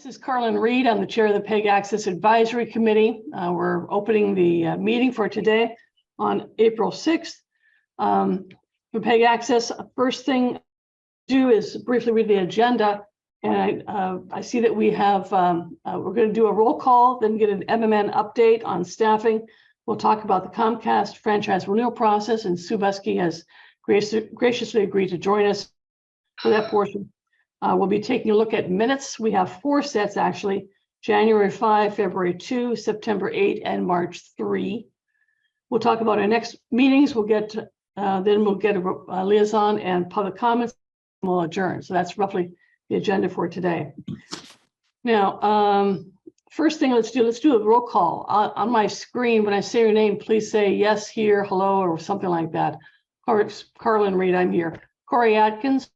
This is Carlin Reed. I'm the chair of the PEG Access Advisory Committee. We're opening the meeting for today on April 6th. For PEG Access, first thing to do is briefly read the agenda. And I see that we have, we're going to do a roll call, then get an MMN update on staffing. We'll talk about the Comcast franchise renewal process, and Sue Busky has graciously agreed to join us for that portion. We'll be taking a look at minutes. We have 4 sets actually: January 5, February 2, September 8, and March 3. We'll talk about our next meetings. We'll get to, then we'll get a liaison and public comments, and we'll adjourn. So that's roughly the agenda for today. Now, first thing let's do a roll call. On my screen, when I say your name, please say yes, here, hello, or something like that. Carlin Reed, I'm here. Corey Atkins.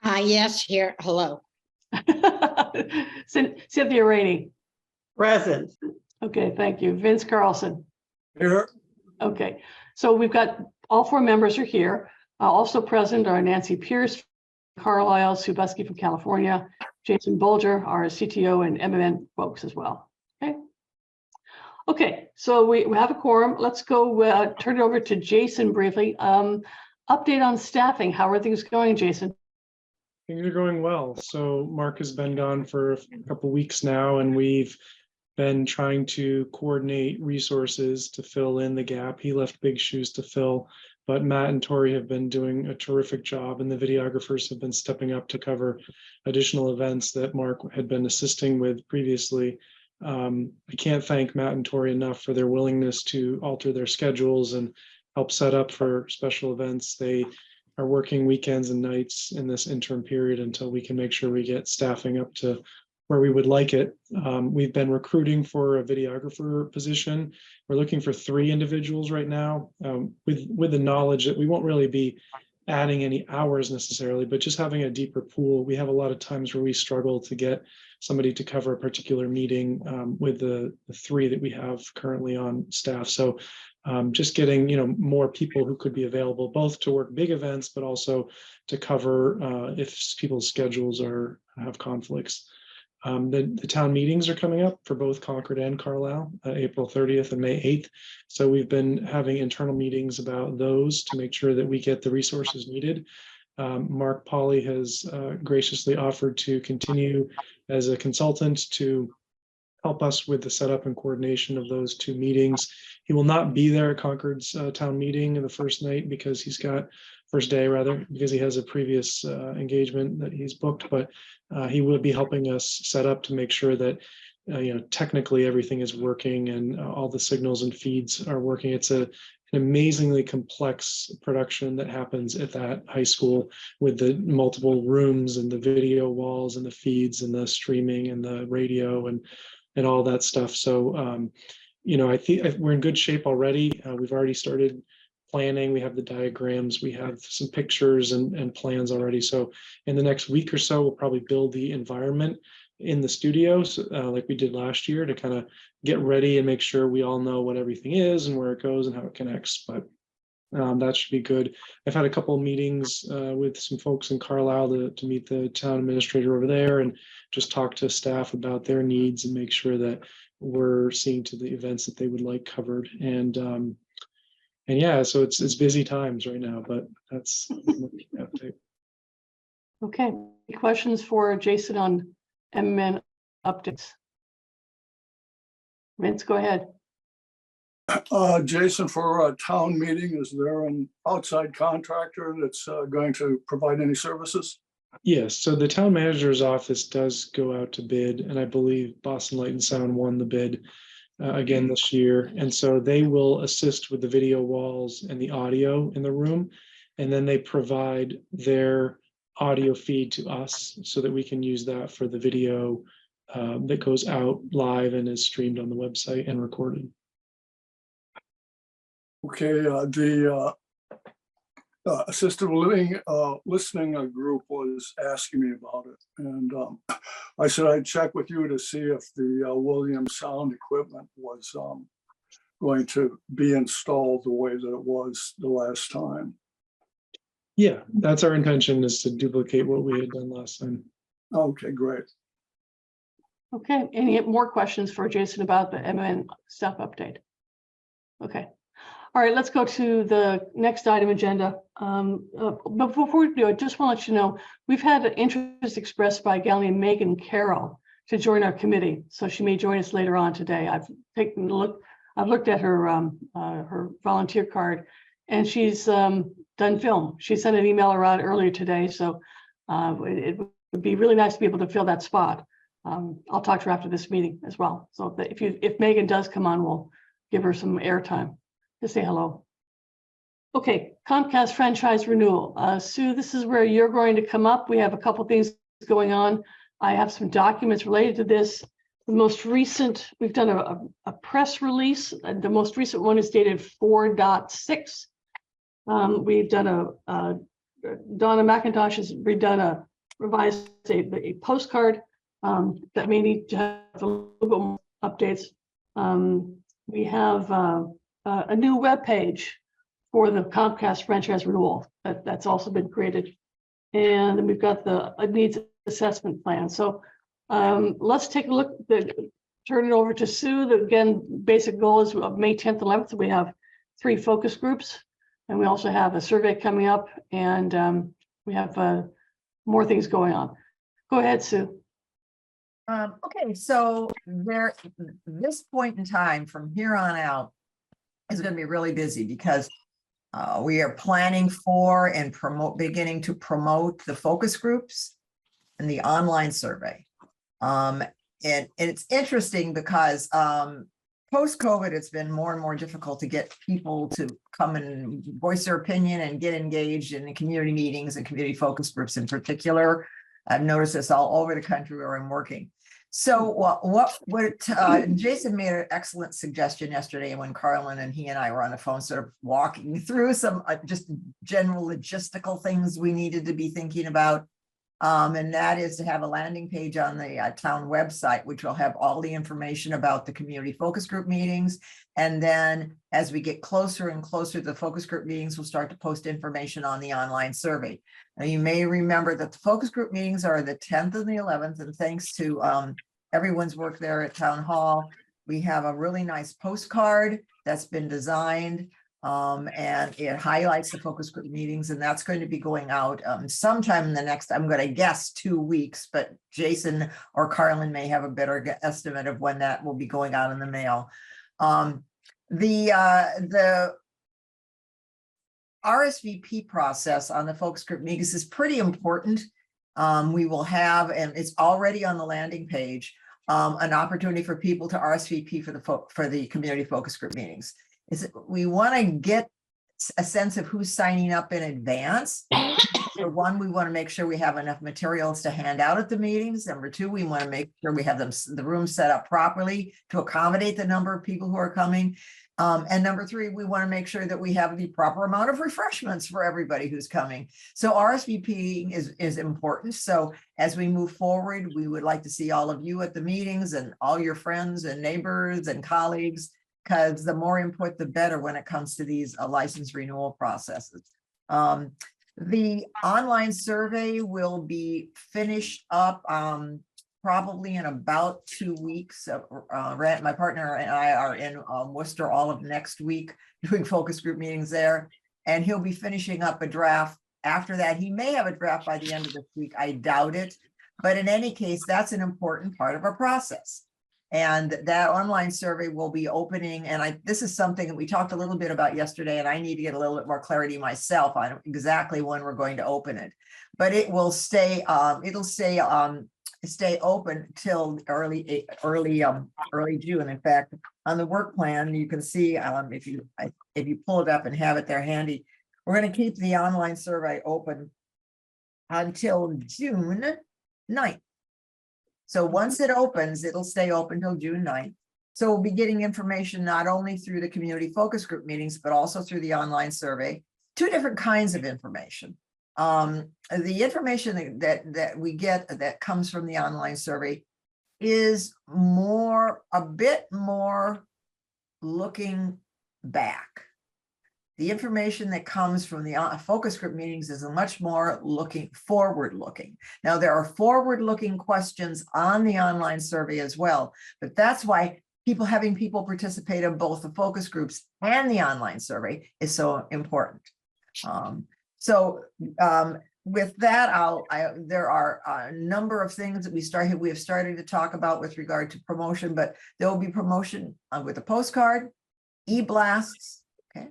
Yes, here. Hello. Cynthia Rainey. Present. Okay, thank you. Vince Carlson. Here. Okay, so we've got all 4 members are here. Also present are Nancy Pierce, Carlisle, Sue Busky from California, Jason Bolger, our CTO, and MMN folks as well. Okay, so we have a quorum. Let's go turn it over to Jason briefly. Update on staffing. How are things going, Jason? Things are going well. So Mark has been gone for a couple of weeks now, and we've been trying to coordinate resources to fill in the gap. He left big shoes to fill, but Matt and Tori have been doing a terrific job, and the videographers have been stepping up to cover additional events that Mark had been assisting with previously. I can't thank Matt and Tori enough for their willingness to alter their schedules and help set up for special events. They are working weekends and nights in this interim period until we can make sure we get staffing up to where we would like it. We've been recruiting for a videographer position. We're looking for 3 individuals right now, with the knowledge that we won't really be adding any hours necessarily, but just having a deeper pool. We have a lot of times where we struggle to get somebody to cover a particular meeting with the 3 that we have currently on staff. So just getting more people who could be available both to work big events, but also to cover if people's schedules have conflicts. The town meetings are coming up for both Concord and Carlisle, April 30th and May 8th. So we've been having internal meetings about those to make sure that we get the resources needed. Mark Pauly has graciously offered to continue as a consultant to help us with the setup and coordination of those 2 meetings. He will not be there at Concord's town meeting in the first day because he has a previous engagement that he's booked, but he will be helping us set up to make sure that technically everything is working and all the signals and feeds are working. It's an amazingly complex production that happens at that high school with the multiple rooms and the video walls and the feeds and the streaming and the radio and all that stuff. So I think we're in good shape already. We've already started planning. We have the diagrams, we have some pictures and plans already. So in the next week or so, we'll probably build the environment in the studios like we did last year to kind of get ready and make sure we all know what everything is and where it goes and how it connects. But that should be good. I've had a couple of meetings with some folks in Carlisle to meet the town administrator over there and just talk to staff about their needs and make sure that we're seeing to the events that they would like covered. And yeah, so it's busy times right now, but that's the update. Okay, any questions for Jason on MMN updates? Vince, go ahead. Jason, for a town meeting, is there an outside contractor that's going to provide any services? Yes, so the town manager's office does go out to bid, and I believe Boston Light and Sound won the bid again this year. And so they will assist with the video walls and the audio in the room, and then they provide their audio feed to us so that we can use that for the video that goes out live and is streamed on the website and recorded. Okay, the assisted living listening group was asking me about it, and I said I'd check with you to see if the Williams sound equipment was going to be installed the way that it was the last time. Yeah, that's our intention, is to duplicate what we had done last time. Okay, great. Okay, any more questions for Jason about the MN staff update? Okay. All right, let's go to the next item agenda. But before we do, I just want to let you know, we've had an interest expressed by a gal named Megan Carroll to join our committee. So she may join us later on today. I've taken a look, I've looked at her volunteer card, and she's done film. She sent an email around earlier today. So it would be really nice to be able to fill that spot. I'll talk to her after this meeting as well. So that if Megan does come on, we'll give her some airtime to say hello. Okay, Comcast franchise renewal. Sue, this is where you're going to come up. We have a couple things going on. I have some documents related to this. The most recent, we've done a press release, and the most recent one is dated 4.6. We've done Donna McIntosh has revised a postcard that may need to have a little bit more updates. We have a new web page for the Comcast franchise renewal that's also been created, and then we've got the needs assessment plan. So let's take a look. Turn it over to Sue. Again, basic goal is of May 10th, 11th. We have 3 focus groups, and we also have a survey coming up, and we have more things going on. Go ahead, Sue. Okay, so this point in time from here on out is going to be really busy because we are planning for and beginning to promote the focus groups and the online survey. And it's interesting because post-COVID, it's been more and more difficult to get people to come and voice their opinion and get engaged in the community meetings and community focus groups in particular. I've noticed this all over the country where I'm working. So Jason made an excellent suggestion yesterday when Carlin and he and I were on the phone, sort of walking through some just general logistical things we needed to be thinking about. And that is to have a landing page on the town website, which will have all the information about the community focus group meetings. And then as we get closer and closer to the focus group meetings, we'll start to post information on the online survey. Now, you may remember that the focus group meetings are the 10th and the 11th, and thanks to everyone's work there at Town Hall, we have a really nice postcard that's been designed, and it highlights the focus group meetings, and that's going to be going out sometime in the next, I'm going to guess 2 weeks, but Jason or Carlin may have a better estimate of when that will be going out in the mail. The RSVP process on the focus group meetings is pretty important. We will have, and it's already on the landing page, an opportunity for people to RSVP for the community focus group meetings. We want to get a sense of who's signing up in advance. For one, we want to make sure we have enough materials to hand out at the meetings. Number 2, we want to make sure we have the room set up properly to accommodate the number of people who are coming. And number 3, we want to make sure that we have the proper amount of refreshments for everybody who's coming. So RSVP is important. So as we move forward, we would like to see all of you at the meetings and all your friends and neighbors and colleagues, because the more input, the better when it comes to these license renewal processes. The online survey will be finished up probably in about 2 weeks. My partner and I are in Worcester all of next week doing focus group meetings there, and he'll be finishing up a draft. After that, he may have a draft by the end of this week. I doubt it, but in any case, that's an important part of our process. And that online survey will be opening, and this is something that we talked a little bit about yesterday, and I need to get a little bit more clarity myself on exactly when we're going to open it. But it will stay, stay open till early June. In fact, on the work plan, you can see if you pull it up and have it there handy, we're going to keep the online survey open until June 9th. So once it opens, it'll stay open till June 9th. So we'll be getting information not only through the community focus group meetings, but also through the online survey, 2 different kinds of information. The information that we get that comes from the online survey is a bit more looking back. the information that comes from the focus group meetings is a much more forward looking. Now, there are forward looking questions on the online survey as well, but that's why having people participate in both the focus groups and the online survey is so important. With that, there are a number of things that we have started to talk about with regard to promotion, but there will be promotion with a postcard, e-blasts. Okay.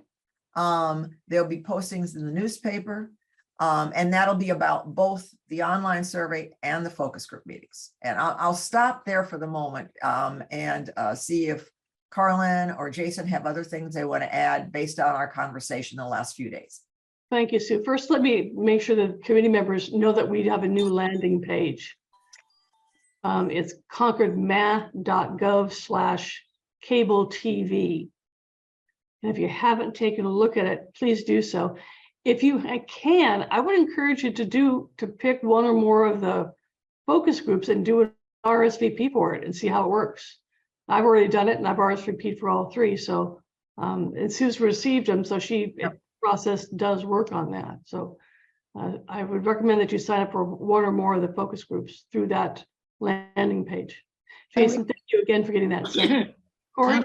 There'll be postings in the newspaper, and that'll be about both the online survey and the focus group meetings. And I'll stop there for the moment and see if Carlin or Jason have other things they want to add based on our conversation the last few days. Thank you, Sue. First, let me make sure the committee members know that we have a new landing page. It's concordma.gov/cable TV. And if you haven't taken a look at it, please do so. If you can, I would encourage you to pick one or more of the focus groups and do an RSVP for it and see how it works. I've already done it and I've RSVP'd for all three. So, and Sue's received them. So process does work on that. So I would recommend that you sign up for one or more of the focus groups through that landing page. Jason, thank you again for getting that set. Corey?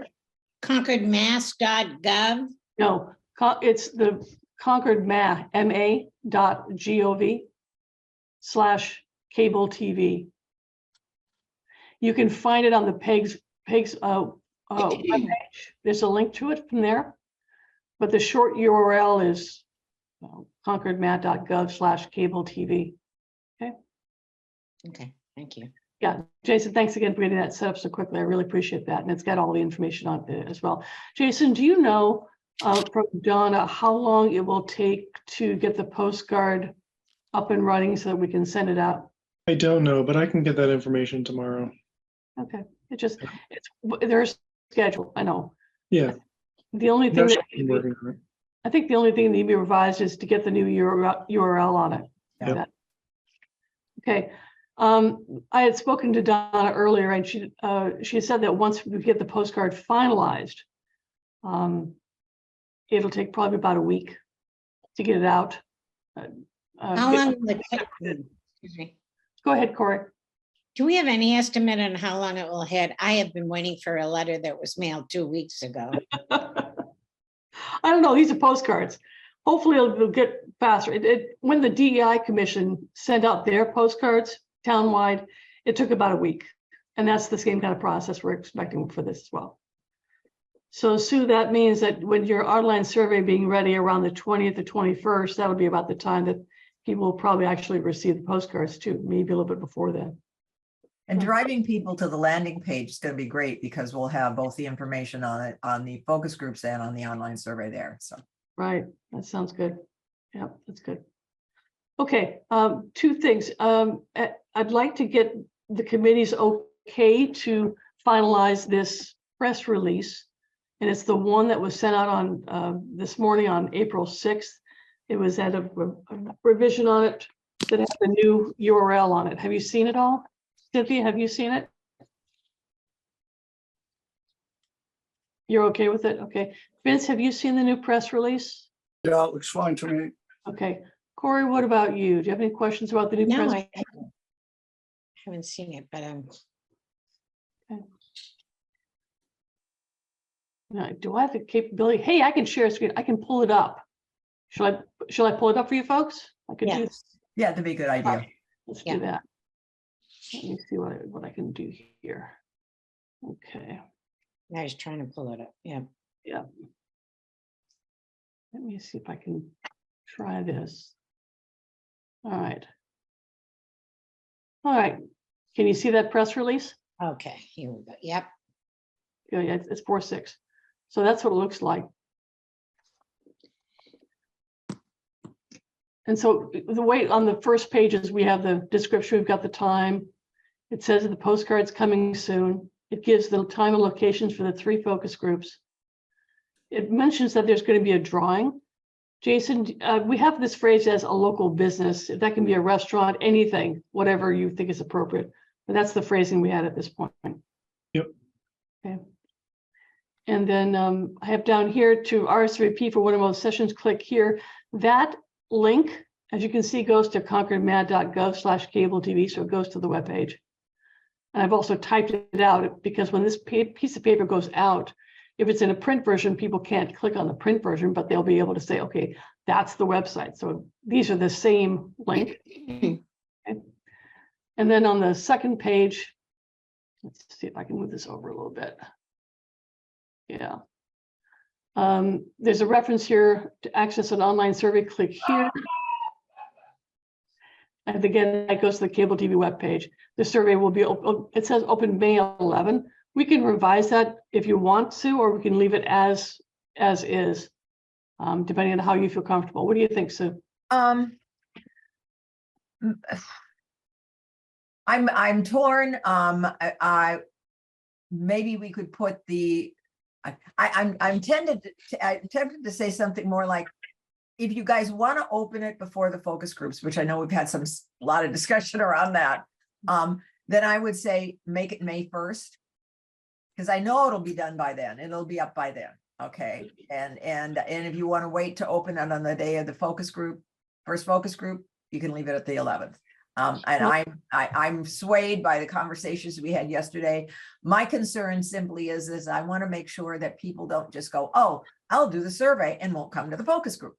ConcordMass.gov. No, it's the Concord ma.gov/cable TV. You can find it on the PEG's webpage. There's a link to it from there. But the short URL is concordmat.gov/cable TV. Okay. Okay, thank you. Yeah, Jason, thanks again for getting that set up so quickly. I really appreciate that. And it's got all the information on it as well. Jason, do you know from Donna how long it will take to get the postcard up and running so that we can send it out? I don't know, but I can get that information tomorrow. Okay. There's schedule. I know. Yeah. The only thing that I'm working on it. I think the only thing that needs to be revised is to get the new URL on it. Yep. Okay. I had spoken to Donna earlier, and she said that once we get the postcard finalized, it'll take probably about a week to get it out. How long will it take? Excuse me. Go ahead, Corey. Do we have any estimate on how long it will hit? I have been waiting for a letter that was mailed 2 weeks ago. I don't know. These are postcards. Hopefully it'll get faster. When the DEI commission sent out their postcards townwide, it took about a week. And that's the same kind of process we're expecting for this as well. So Sue, that means that when your online survey being ready around the 20th or 21st, that'll be about the time that people will probably actually receive the postcards too, maybe a little bit before then. And driving people to the landing page is going to be great because we'll have both the information on it, on the focus groups and on the online survey there. So, right. That sounds good. Yeah, that's good. Okay. Two things. I'd like to get the committee's okay to finalize this press release. And it's the one that was sent out on this morning on April 6th. It was at a revision on it that has the new URL on it. Have you seen it all? Cynthia, have you seen it? You're okay with it? Okay. Vince, have you seen the new press release? Yeah, it looks fine to me. Okay. Corey, what about you? Do you have any questions about the new No, press? I haven't seen it, but Do I have the capability? Hey, I can share a screen. I can pull it up. Shall I pull it up for you folks? I could do. yes. yeah, that'd be a good idea. Let's Yeah. do that. Let me see what I can do here. Okay. I was trying to pull it up. Yeah. Yeah. Let me see if I can try this. All right. All right. Can you see that press release? Okay, here we go. Yep. Yeah, it's 4/6. So that's what it looks like. And so the way on the first pages, we have the description, we've got the time. It says that the postcard's coming soon. It gives the time and locations for the 3 focus groups. It mentions that there's going to be a drawing. Jason, we have this phrase as a local business. That can be a restaurant, anything, whatever you think is appropriate. But that's the phrasing we had at this point. Yep. Okay. And then I have down here to RSVP for one of those sessions, click here. That link, as you can see, goes to concordmad.gov/cable TV, so it goes to the webpage. And I've also typed it out because when this piece of paper goes out, if it's in a print version, people can't click on the print version, but they'll be able to say, okay, that's the website. So these are the same link. Okay. And then on the second page, let's see if I can move this over a little bit. Yeah. There's a reference here to access an online survey, click here. And again, that goes to the cable TV webpage. The survey will be open, it says open May 11. We can revise that if you want to, or we can leave it as is, depending on how you feel comfortable. What do you think, Sue? I'm torn. I maybe we could put the. I'm tempted to say something more like, if you guys want to open it before the focus groups, which I know we've had a lot of discussion around that, then I would say make it May 1st. Because I know it'll be done by then. It'll be up by then. Okay. And if you want to wait to open it on the day of the focus group, first focus group, you can leave it at the 11th. And I'm swayed by the conversations we had yesterday. My concern simply is I want to make sure that people don't just go, oh, I'll do the survey and won't come to the focus group.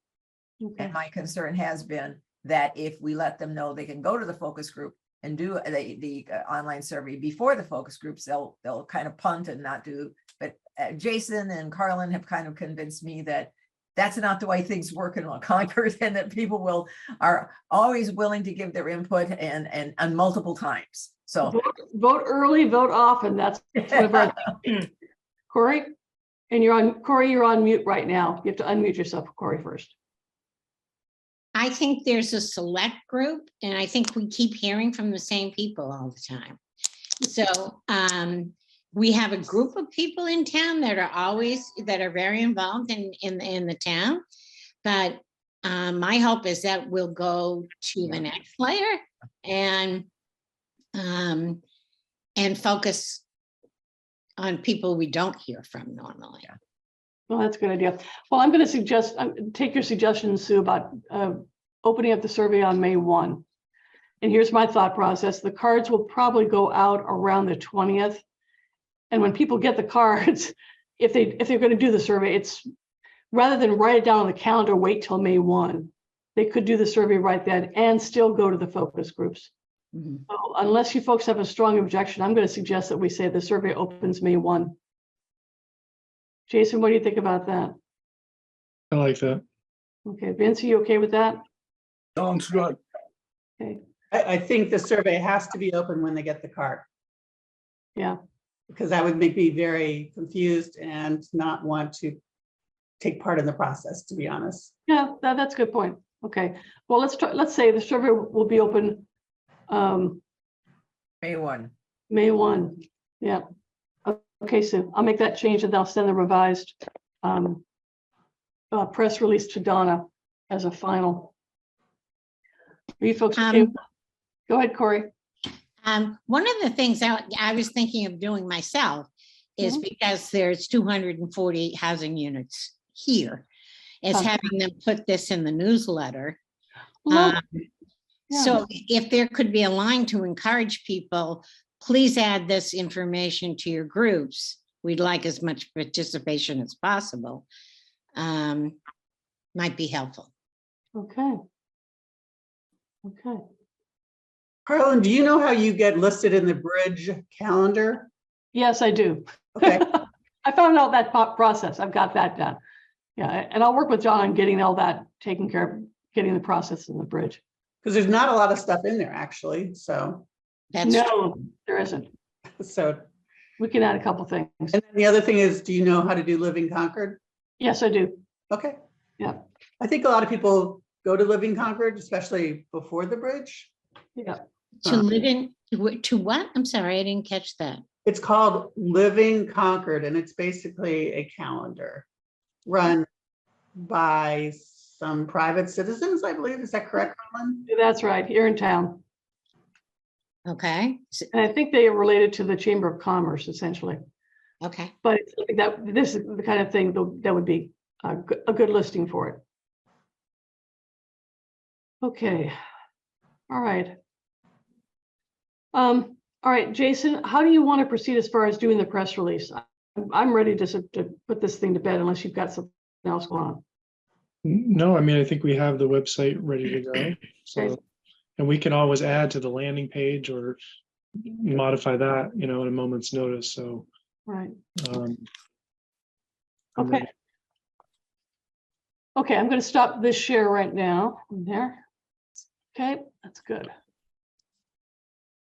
Okay. And my concern has been that if we let them know they can go to the focus group and do the online survey before the focus groups, they'll kind of punt and not do. But Jason and Carlin have kind of convinced me that that's not the way things work in Concord, and that people are always willing to give their input and multiple times. So vote early, vote often. That's one of our Corey, and you're on mute right now. You have to unmute yourself, Corey, first. I think there's a select group, and I think we keep hearing from the same people all the time. So we have a group of people in town that are very involved in the town. But my hope is that we'll go to the next layer and focus on people we don't hear from normally. Well, that's a good idea. Well, I'm going to suggest, take your suggestions, Sue, about opening up the survey on May 1. And here's my thought process. The cards will probably go out around the 20th. And when people get the cards, if they're going to do the survey, it's rather than write it down on the calendar, wait till May 1. They could do the survey right then and still go to the focus groups. Mm-hmm. So unless you folks have a strong objection, I'm going to suggest that we say the survey opens May 1. Jason, what do you think about that? I like that. Okay, Vince, are you okay with that? Sounds good. Okay, I think the survey has to be open when they get the card, yeah, because that would make me very confused and not want to take part in the process, to be honest. yeah, that's a good point. Okay, well, let's say the survey will be open May 1. May 1. Yeah. Okay, Sue, I'll make that change and I'll send the revised press release to Donna as a final. Are you folks okay? Go ahead, Corey. One of the things I was thinking of doing myself is because there's 240 housing units here, is having them put this in the newsletter. Well, So if there could be a line to encourage people, please add this information to your groups. We'd like as much participation as possible. Might be helpful. okay. Okay. Carlin, do you know how you get listed in the bridge calendar? Yes, I do. Okay. I found out that process. I've got that done. Yeah, and I'll work with John on getting all that taken care of, getting the process in the bridge. Because there's not a lot of stuff in there, actually. So That's No, there isn't. We can add a couple things. And then the other thing is, do you know how to do Living Concord? Yes, I do. Okay. Yeah. I think a lot of people go to Living Concord, especially before the bridge. Yeah. to live in, to what? I'm sorry, I didn't catch that. It's called Living Concord, and it's basically a calendar run by some private citizens, I believe. Is that correct, Carlin? That's right, here in town. Okay. And I think they are related to the Chamber of Commerce, essentially. Okay. But it's like that, this is the kind of thing that would be a good listing for it. Okay, all right. All right, Jason, how do you want to proceed as far as doing the press release? I'm ready to put this thing to bed unless you've got something else going on. No, I mean, I think we have the website ready to go. Okay. So, and we can always add to the landing page or modify that, at a moment's notice. So, Right. I'm Okay. ready. Okay, I'm going to stop this share right now. There. Okay, that's good.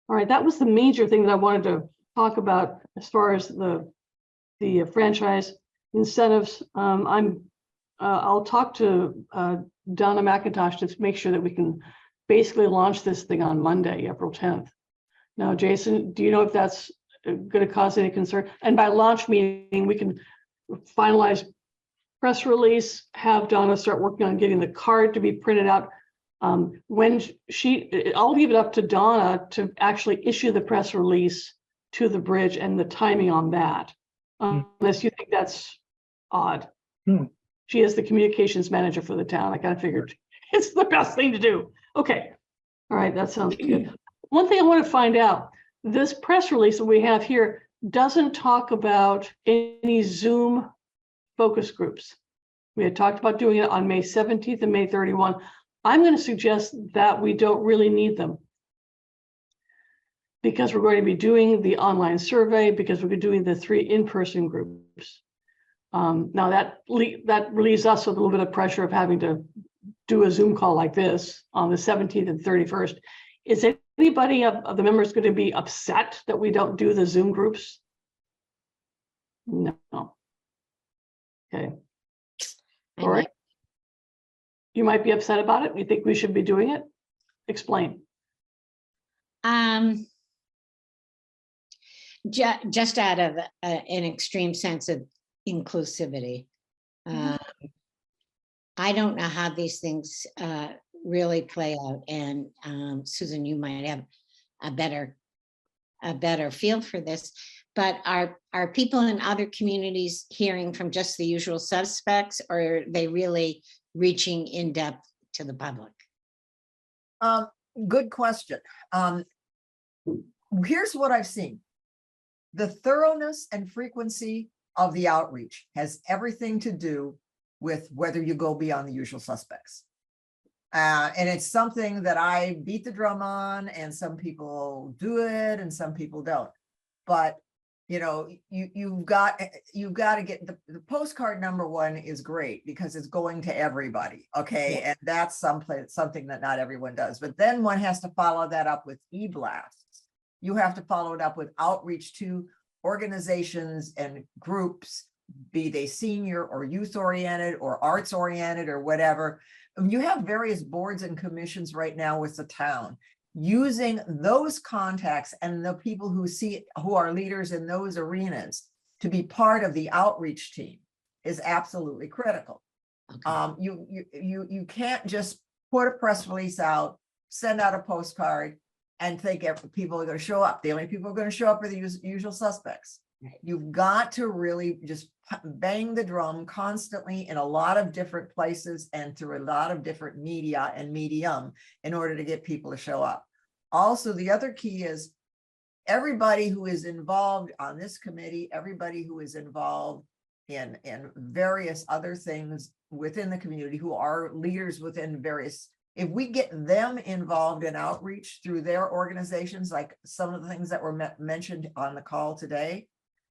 All right, that was the major thing that I wanted to talk about as far as the franchise incentives. I'll talk to Donna McIntosh to make sure that we can basically launch this thing on Monday, April 10th. Now, Jason, do you know if that's going to cause any concern? And by launch meaning, we can finalize press release, have Donna start working on getting the card to be printed out. When I'll leave it up to Donna to actually issue the press release to the bridge and the timing on that. Unless you think that's odd. No. She is the communications manager for the town. I kind of figured it's the best thing to do. Okay. All right, that sounds good. One thing I want to find out, this press release that we have here doesn't talk about any Zoom focus groups. We had talked about doing it on May 17th and May 31. I'm going to suggest that we don't really need them because we're going to be doing the online survey, because we're doing the 3 in-person groups. Now that relieves us with a little bit of pressure of having to do a Zoom call like this on the 17th and 31st. Is anybody of the members going to be upset that we don't do the Zoom groups? No. Okay. All right. You might be upset about it. You think we should be doing it? Explain. Just out of an extreme sense of inclusivity. I don't know how these things really play out, and Susan, you might have a better feel for this, but are people in other communities hearing from just the usual suspects, or are they really reaching in depth to the public? Good question. Here's what I've seen. The thoroughness and frequency of the outreach has everything to do with whether you go beyond the usual suspects. And it's something that I beat the drum on, and some people do it and some people don't. But you've got to get the postcard #1 is great because it's going to everybody. Okay. Yeah. And that's something that not everyone does. But then one has to follow that up with e-blasts. You have to follow it up with outreach to organizations and groups, be they senior or youth oriented or arts oriented or whatever. You have various boards and commissions right now with the town. Using those contacts and the people who are leaders in those arenas to be part of the outreach team is absolutely critical. Okay. You can't just put a press release out, send out a postcard, and think people are going to show up. The only people who are going to show up are the usual suspects. Right. You've got to really just bang the drum constantly in a lot of different places and through a lot of different media and medium in order to get people to show up. Also, the other key is everybody who is involved on this committee, everybody who is involved in various other things within the community, who are leaders within various, if we get them involved in outreach through their organizations, like some of the things that were mentioned on the call today,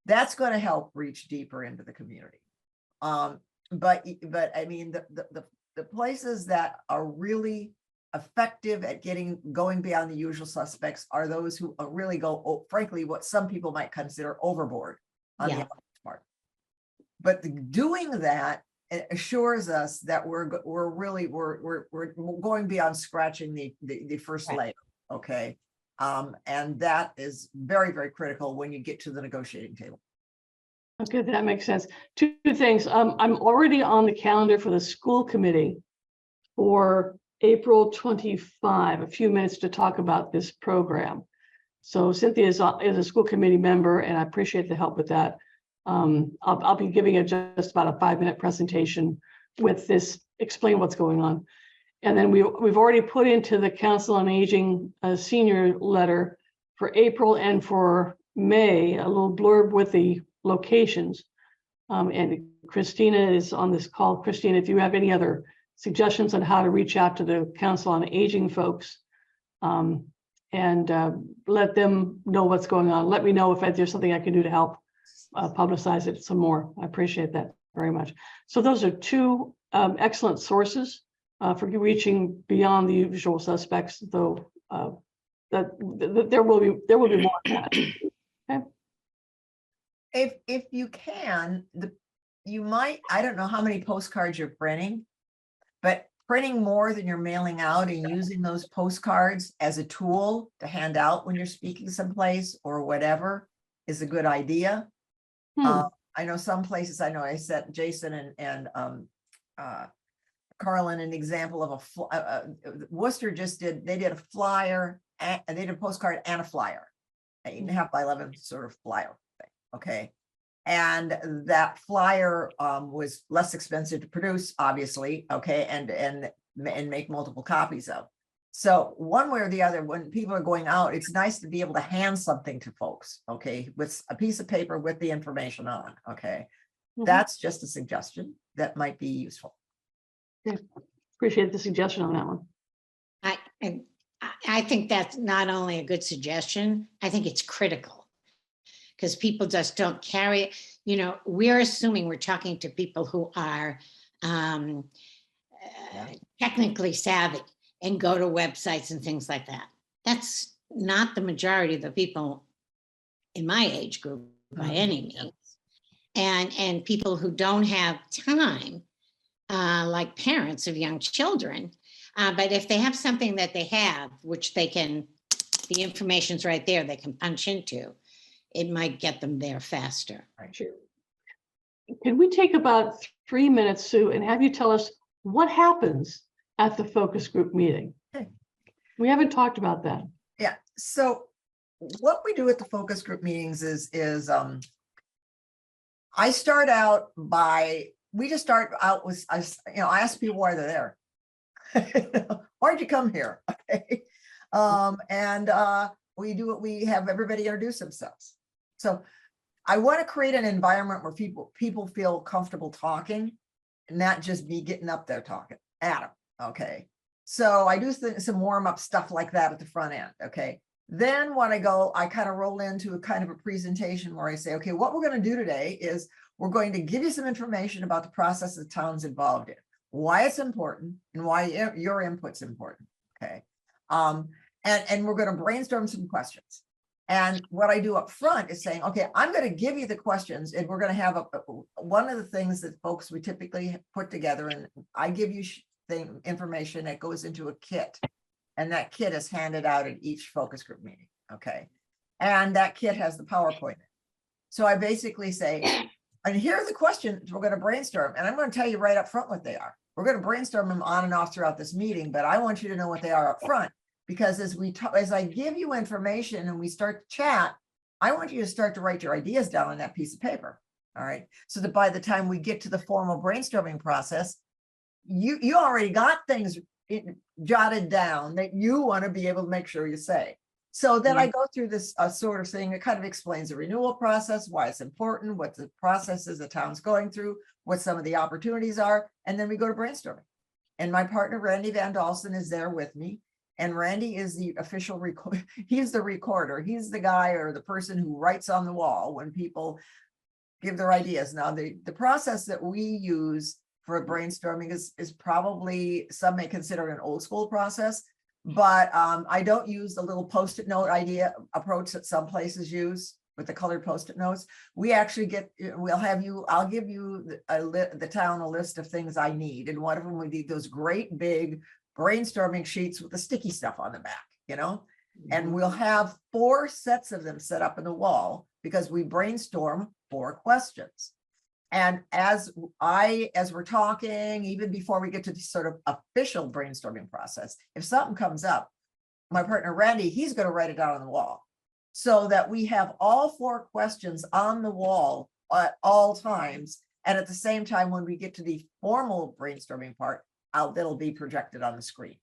that's going to help reach deeper into the community. But I mean, the places that are really effective at going beyond the usual suspects are those who really go, frankly, what some people might consider overboard on the outreach part. But doing that, it assures us that we're going beyond scratching the first layer. Okay. And that is very, very critical when you get to the negotiating table. Okay, that makes sense. Two things. I'm already on the calendar for the school committee for April 25, a few minutes to talk about this program. So Cynthia is a school committee member, and I appreciate the help with that. I'll be giving just about a 5-minute presentation with this, explain what's going on. And then we've already put into the Council on Aging a senior letter for April and for May, a little blurb with the locations. And Christina is on this call. Christina, if you have any other suggestions on how to reach out to the Council on Aging folks, and let them know what's going on. Let me know if there's something I can do to help publicize it some more. I appreciate that very much. So those are two excellent sources for reaching beyond the usual suspects, though that there will be more of that. Okay. If you can, you might, I don't know how many postcards you're printing, but printing more than you're mailing out and using those postcards as a tool to hand out when you're speaking someplace or whatever is a good idea. I know some places, I sent Jason and Carlin an example of Worcester they did a flyer, and they did a postcard and a flyer, 8.5 by 11 sort of flyer thing, okay? And that flyer was less expensive to produce, obviously, okay, and make multiple copies of. So one way or the other, when people are going out, it's nice to be able to hand something to folks, okay, with a piece of paper with the information on, okay? That's just a suggestion that might be useful. Okay. Appreciate the suggestion on that one. I think that's not only a good suggestion, I think it's critical. Because people just don't carry it. You know, we're assuming we're talking to people who are technically savvy and go to websites and things like that. That's not the majority of the people in my age group by any means. And people who don't have time, like parents of young children, but if they have something that they have, which they can, the information's right there, they can punch into, it might get them there faster. Right. Sure. Can we take about 3 minutes, Sue, and have you tell us what happens at the focus group meeting? Okay. We haven't talked about that. Yeah, so what we do at the focus group meetings is I start out by, we just start out with, I ask people why they're there. Why'd you come here? Okay. We have everybody introduce themselves. So I want to create an environment where people feel comfortable talking, and not just me getting up there talking at them. Okay. So I do some warm up stuff like that at the front end. Okay. Then when I kind of roll into a kind of a presentation where I say, okay, what we're going to do today is we're going to give you some information about the process the town's involved in, why it's important, and why your input's important. Okay. And we're going to brainstorm some questions. And what I do up front is saying, okay, I'm going to give you the questions, and we're going to have one of the things that folks we typically put together, and I give you information that goes into a kit, and that kit is handed out at each focus group meeting. Okay. And that kit has the PowerPoint. So I basically say, and here are the questions we're going to brainstorm, and I'm going to tell you right up front what they are. We're going to brainstorm them on and off throughout this meeting, but I want you to know what they are up front. Because as I give you information and we start to chat, I want you to start to write your ideas down on that piece of paper. All right. So that by the time we get to the formal brainstorming process, you already got things jotted down that you want to be able to make sure you say. So then I go through this sort of thing. It kind of explains the renewal process, why it's important, what the process is the town's going through, what some of the opportunities are. And then we go to brainstorming. And my partner, Randy Van Dalsen, is there with me. And Randy is the official he's the recorder. He's the guy or the person who writes on the wall when people give their ideas. Now, the process that we use for brainstorming is probably, some may consider an old school process, but I don't use the little post-it note approach that some places use with the colored post-it notes. We actually I'll give you the town a list of things I need. And one of them would be those great big brainstorming sheets with the sticky stuff on the back, and we'll have 4 sets of them set up in the wall because we brainstorm 4 questions. And as we're talking, even before we get to the sort of official brainstorming process, if something comes up, my partner Randy, he's going to write it down on the wall so that we have all 4 questions on the wall at all times. And at the same time, when we get to the formal brainstorming part, that'll be projected on the screen.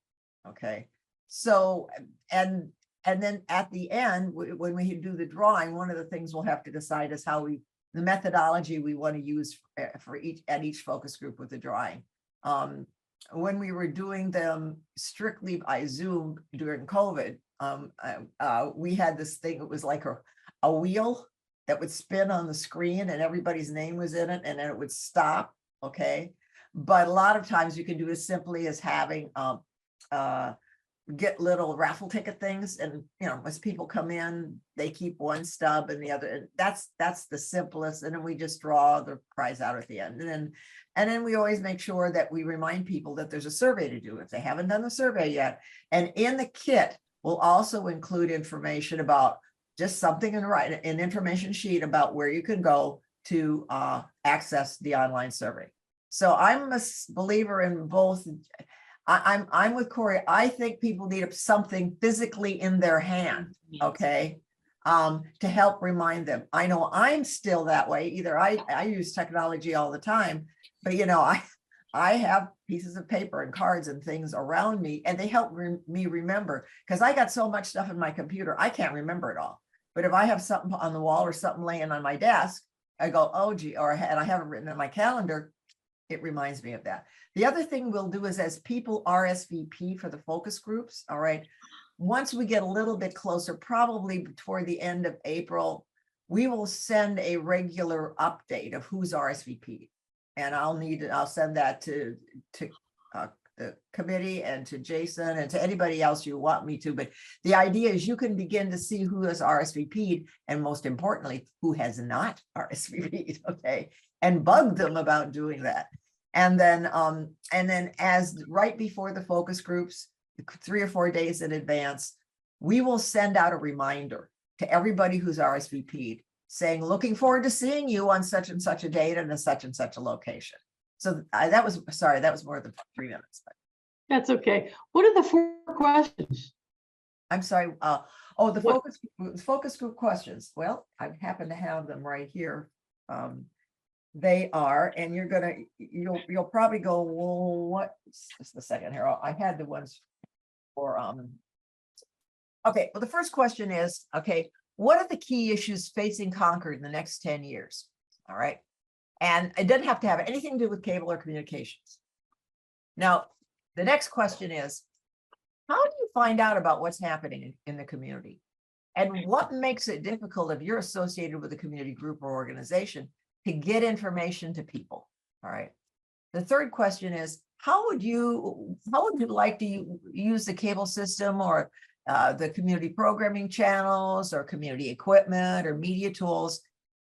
Okay, so, and then at the end, when we do the drawing, one of the things we'll have to decide is how the methodology we want to use for each focus group with the drawing. When we were doing them strictly by Zoom during COVID, we had this thing, it was like a wheel that would spin on the screen and everybody's name was in it and then it would stop, okay? But a lot of times you can do as simply as having get little raffle ticket things, and as people come in, they keep one stub and the other, and that's the simplest, and then we just draw the prize out at the end. And then we always make sure that we remind people that there's a survey to do if they haven't done the survey yet. And in the kit, we'll also include information about just something an information sheet about where you can go to access the online survey. So I'm a believer in both. I'm with Corey. I think people need something physically in their hand, okay, to help remind them. I know I'm still that way. Either I use technology all the time, but I have pieces of paper and cards and things around me, and they help me remember, because I got so much stuff in my computer, I can't remember it all. But if I have something on the wall or something laying on my desk, I go, oh gee, and I have it written in my calendar, it reminds me of that. The other thing we'll do is, as people RSVP for the focus groups, all right, once we get a little bit closer, probably toward the end of April, we will send a regular update of who's RSVP. And I'll send that to the committee and to Jason and to anybody else you want me to. But the idea is you can begin to see who has RSVP'd, and most importantly, who has not RSVP'd, okay, and bug them about doing that. And then as right before the focus groups, 3 or 4 days in advance, we will send out a reminder to everybody who's RSVP'd saying, looking forward to seeing you on such and such a date and such a location. So that was more than 3 minutes. That's okay. What are the 4 questions? I'm sorry. The focus group questions. Well, I happen to have them right here. They are, and you'll probably go, well, what? Just a second here. I had the ones for okay. Well, the first question is, okay, what are the key issues facing Concord in the next 10 years? All right. And it doesn't have to have anything to do with cable or communications. Now, the next question is, how do you find out about what's happening in the community? And what makes it difficult if you're associated with a community group or organization to get information to people? All right. The third question is, how would you like to use the cable system or the community programming channels or community equipment or media tools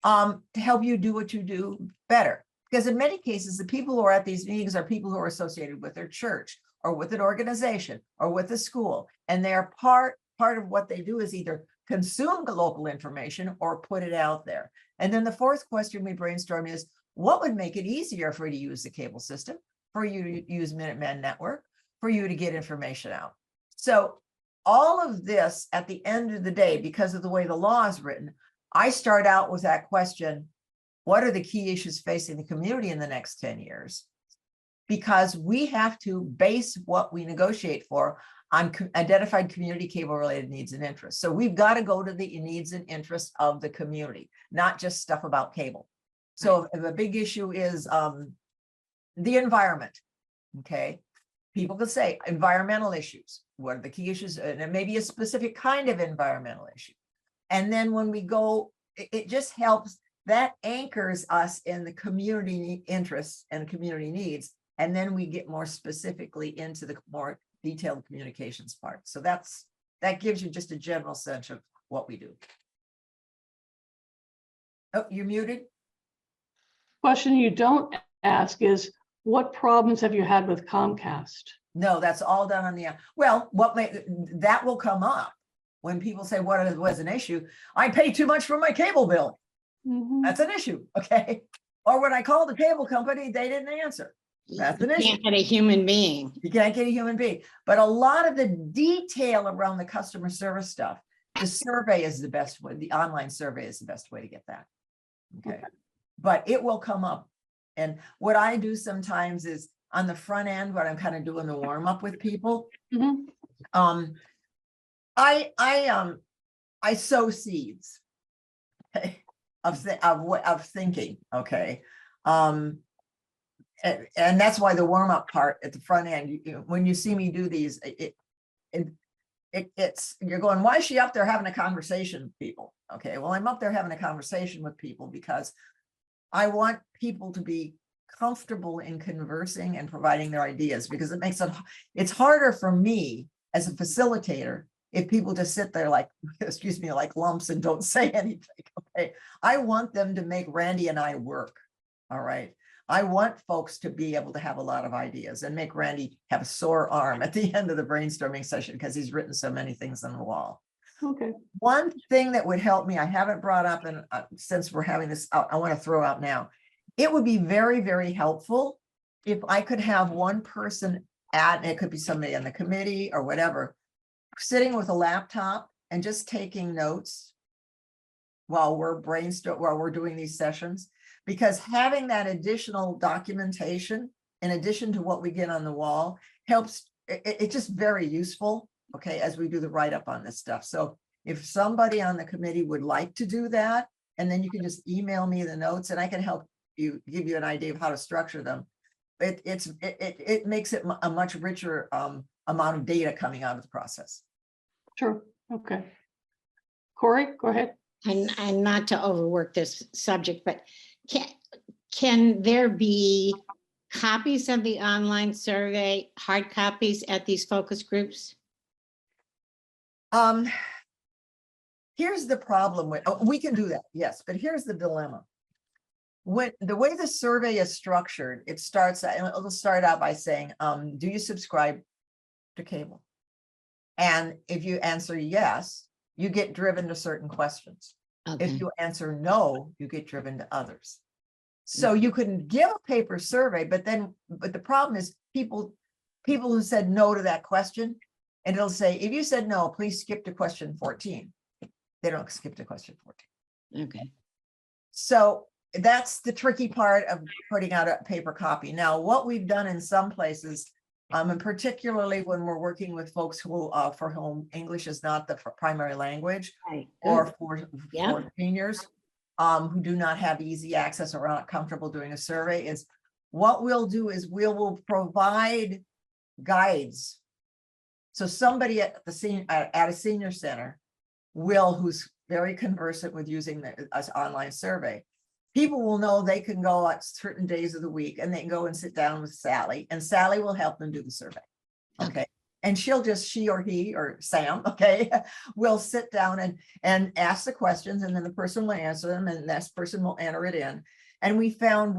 to help you do what you do better? Because in many cases, the people who are at these meetings are people who are associated with their church or with an organization or with a school. And they're part of what they do is either consume the local information or put it out there. And then the fourth question we brainstorm is, what would make it easier for you to use the cable system, for you to use Minuteman Network, for you to get information out? So all of this at the end of the day, because of the way the law is written, I start out with that question, what are the key issues facing the community in the next 10 years? Because we have to base what we negotiate for on identified community cable related needs and interests. So we've got to go to the needs and interests of the community, not just stuff about cable. So if a big issue is the environment, okay, people could say environmental issues. What are the key issues? And it may be a specific kind of environmental issue. And then when we go, it just helps, that anchors us in the community interests and community needs. And then we get more specifically into the more detailed communications part. So that gives you just a general sense of what we do. Oh, you're muted. Question you don't ask is, what problems have you had with Comcast? No, that's all done on the, well, that will come up when people say, what was an issue? I pay too much for my cable bill. Mhm. That's an issue, okay? Or when I called the cable company, they didn't answer. That's an You issue. can't get a human being. You can't get a human being. But a lot of the detail around the customer service stuff, the survey is the best way. The online survey is the best way to get that. Okay. but it will come up. And what I do sometimes is on the front end, when I'm kind of doing the warm up with people, Mhm. I sow seeds, okay, of thinking, okay. And that's why the warm up part at the front end, when you see me do these, it's you're going, why is she up there having a conversation with people? Okay, well, I'm up there having a conversation with people because I want people to be comfortable in conversing and providing their ideas, because it makes it's harder for me as a facilitator if people just sit there like, excuse me, like lumps and don't say anything. Okay, I want them to make Randy and I work. All right. I want folks to be able to have a lot of ideas and make Randy have a sore arm at the end of the brainstorming session because he's written so many things on the wall. Okay. One thing that would help me, I haven't brought up, and since we're having this, I want to throw out now. It would be very, very helpful if I could have one person it could be somebody on the committee or whatever, sitting with a laptop and just taking notes while we're doing these sessions. Because having that additional documentation in addition to what we get on the wall helps, it's just very useful, okay, as we do the write-up on this stuff. So if somebody on the committee would like to do that, and then you can just email me the notes and I can help you, give you an idea of how to structure them. It makes it a much richer amount of data coming out of the process. Sure. Okay. Corey, go ahead. And not to overwork this subject, but can there be copies of the online survey, hard copies at these focus groups? Here's the problem with, we can do that, yes, but here's the dilemma. When the way the survey is structured, it'll start out by saying, do you subscribe to cable? And if you answer yes, you get driven to certain questions. Okay. If you answer no, you get driven to others. So you can give a paper survey, but the problem is people who said no to that question, and it'll say, if you said no, please skip to question 14. They don't skip to question 14. Okay. So that's the tricky part of putting out a paper copy. Now, what we've done in some places, and particularly when we're working with folks who, for whom English is not the primary language, Right. or Good. for Yeah. seniors who do not have easy access or are not comfortable doing a survey, is what we'll do is we will provide guides. So somebody at a senior center who's very conversant with using the online survey, people will know they can go at certain days of the week and they can go and sit down with Sally, and Sally will help them do the survey. Okay. And she or he or Sam, okay, will sit down and ask the questions, and then the person will answer them, and this person will enter it in. And we found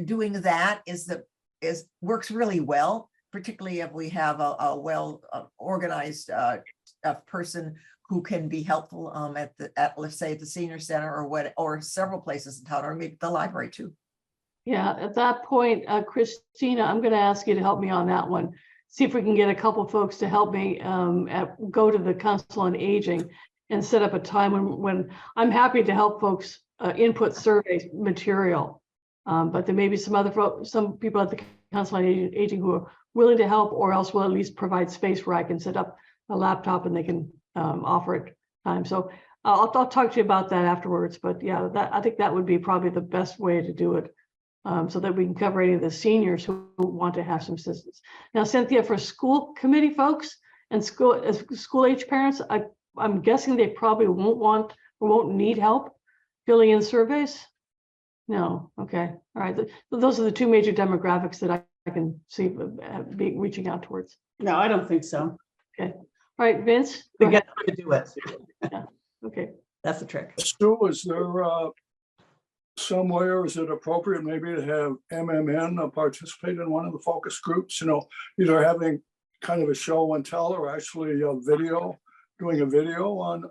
doing that works really well, particularly if we have a well organized person who can be helpful at let's say at the senior center or several places in town, or maybe the library too. Yeah, at that point, Christina, I'm going to ask you to help me on that one. See if we can get a couple folks to help me go to the Council on Aging and set up a time when I'm happy to help folks input survey material. But there may be some people at the Council on Aging who are willing to help, or else will at least provide space where I can set up a laptop and they can offer it time. So I'll talk to you about that afterwards. But yeah, I think that would be probably the best way to do it. So that we can cover any of the seniors who want to have some assistance. Now, Cynthia, for school committee folks and school age parents, I'm guessing they probably won't want or won't need help filling in surveys. No, okay, all right. Those are the two major demographics that I can see being reaching out towards. No, I don't think so. Okay, all right, Vince. To Go ahead. get them to do it. Yeah. Okay. That's the trick. Sue, is there somewhere, is it appropriate maybe to have MMN participate in one of the focus groups, either having kind of a show and tell or actually doing a video on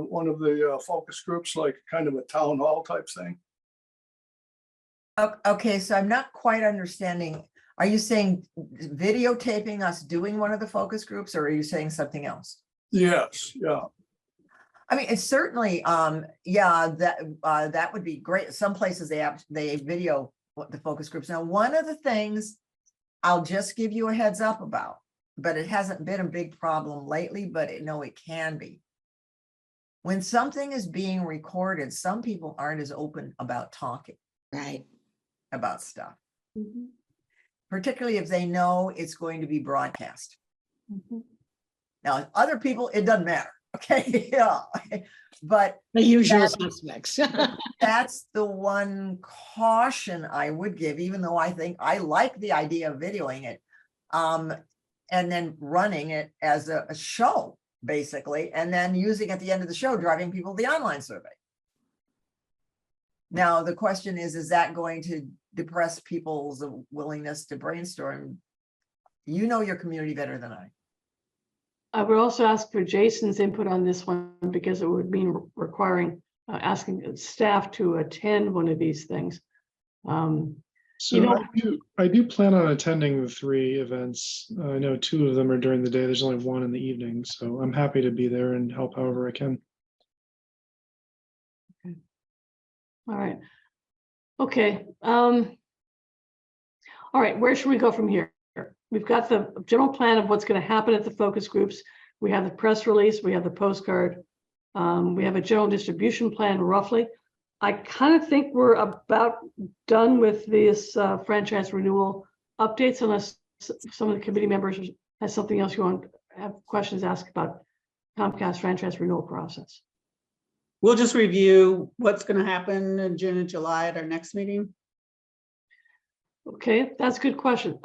one of the focus groups, like kind of a town hall type thing? Okay, so I'm not quite understanding. Are you saying videotaping us doing one of the focus groups, or are you saying something else? Yes, yeah. I mean, it's certainly, yeah, that would be great. Some places they video what the focus groups. Now, one of the things I'll just give you a heads up about, but it hasn't been a big problem lately, but no, it can be. When something is being recorded, some people aren't as open about talking Right. about stuff, Mhm, particularly if they know it's going to be broadcast. mhm. Now, other people, it doesn't matter. Okay, yeah, but The usual That- suspects. that's the one caution I would give, even though I think I like the idea of videoing it. And then running it as a show, basically, and then using at the end of the show, driving people to the online survey. Now, the question is that going to depress people's willingness to brainstorm? You know your community better than I. I would also ask for Jason's input on this one because it would mean requiring, asking staff to attend one of these things. So You know- I do plan on attending the 3 events. I know 2 of them are during the day. There's only 1 in the evening, so I'm happy to be there and help however I can. All right. Okay. All right, where should we go from here? We've got the general plan of what's going to happen at the focus groups. We have the press release, we have the postcard. We have a general distribution plan roughly. I kind of think we're about done with this franchise renewal updates unless some of the committee members has something else you want to have questions asked about Comcast franchise renewal process. We'll just review what's going to happen in June and July at our next meeting. Okay, that's a good question.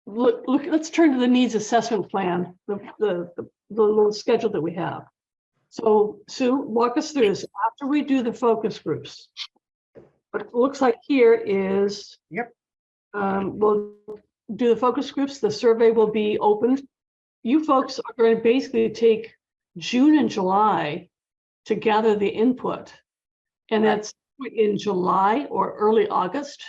Look, let's turn to the needs assessment plan, the little schedule that we have. So Sue, walk us through this. After we do the focus groups, what it looks like here is, Yep. We'll do the focus groups. The survey will be opened. You folks are going to basically take June and July to gather the input. And Right. that's in July or early August,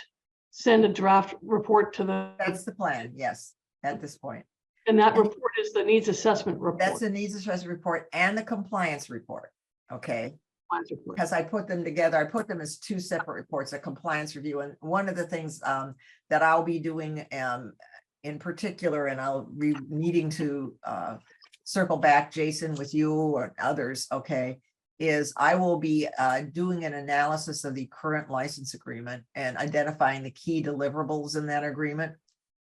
send a draft report to the, That's the plan, yes, at this point. and that report is the needs assessment That's report. the needs assessment report and the compliance report, okay? Compliance report. Because I put them together, I put them as 2 separate reports, a compliance review. And one of the things that I'll be doing in particular, and I'll be needing to circle back, Jason, with you or others, okay, is I will be doing an analysis of the current license agreement and identifying the key deliverables in that agreement,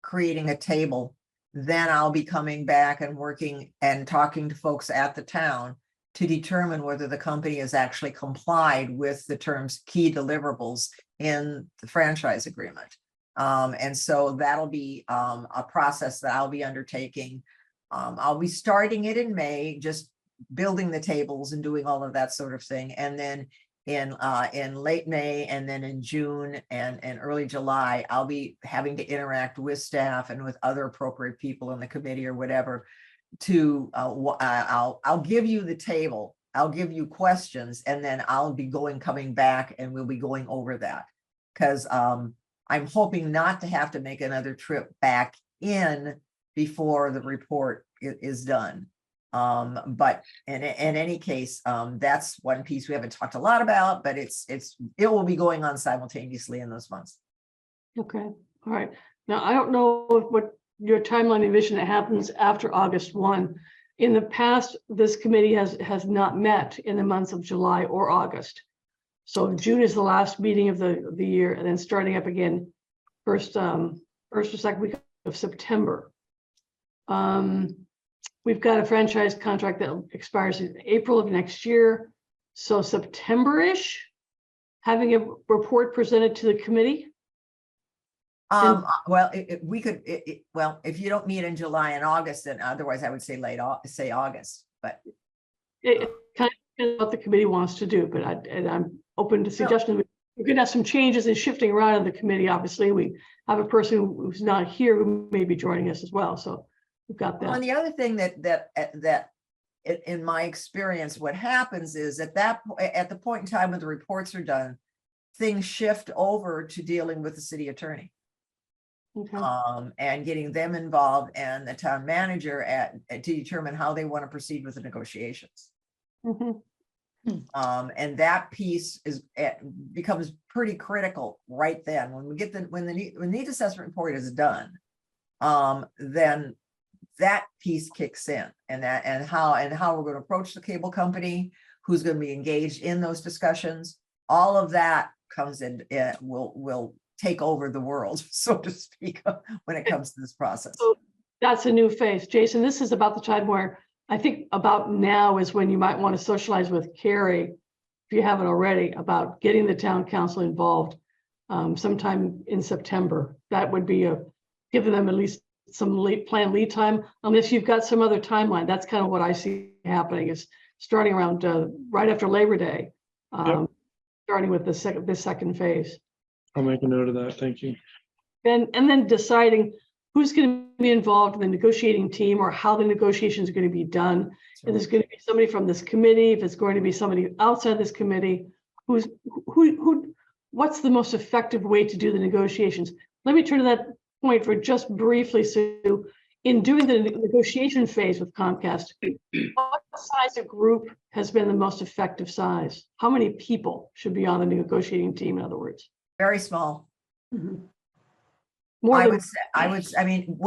creating a table. Then I'll be coming back and working and talking to folks at the town to determine whether the company has actually complied with the terms key deliverables in the franchise agreement. And so that'll be a process that I'll be undertaking. I'll be starting it in May, just building the tables and doing all of that sort of thing. And then in late May and then in June and early July, I'll be having to interact with staff and with other appropriate people in the committee or whatever to I'll give you the table, I'll give you questions, and then I'll be coming back and we'll be going over that. Because I'm hoping not to have to make another trip back in before the report is done. But in any case, that's one piece we haven't talked a lot about, but it will be going on simultaneously in those months. Okay, all right. Now, I don't know what your timeline envision that happens after August 1. In the past, this committee has not met in the months of July or August. So June is the last meeting of the year, and then starting up again first or second week of September. We've got a franchise contract that expires in April of next year. So September-ish, having a report presented to the committee. Well, we could, well, if you don't meet in July and August, then otherwise I would say say August, but. It kind of depends what the committee wants to do, but I'm open to suggestions. We could have some changes and shifting around in the committee. Obviously, we have a person who's not here who may be joining us as well. So we've got that. Well, and the other thing that in my experience, what happens is at the point in time when the reports are done, things shift over to dealing with the city attorney. Okay. and getting them involved and the town manager to determine how they want to proceed with the negotiations. Mhm. And that piece becomes pretty critical right then. When we get when the need assessment report is done, then that piece kicks in, and how we're going to approach the cable company, who's going to be engaged in those discussions. All of that comes in, will take over the world, so to speak, when it comes to this process. So that's a new phase. Jason, this is about the time where I think about now is when you might want to socialize with Carrie, if you haven't already, about getting the town council involved sometime in September. That would be giving them at least some planned lead time, unless you've got some other timeline. That's kind of what I see happening, is starting around right after Labor Day, starting with this second phase. I'll make a note of that. Thank you. And then deciding who's going to be involved in the negotiating team, or how the negotiations are going to be done. If there's going to be somebody from this committee, if it's going to be somebody outside this committee, what's the most effective way to do the negotiations? Let me turn to that point for just briefly, Sue. In doing the negotiation phase with Comcast, what size of group has been the most effective size? How many people should be on the negotiating team, in other words? Very small. More than I mean,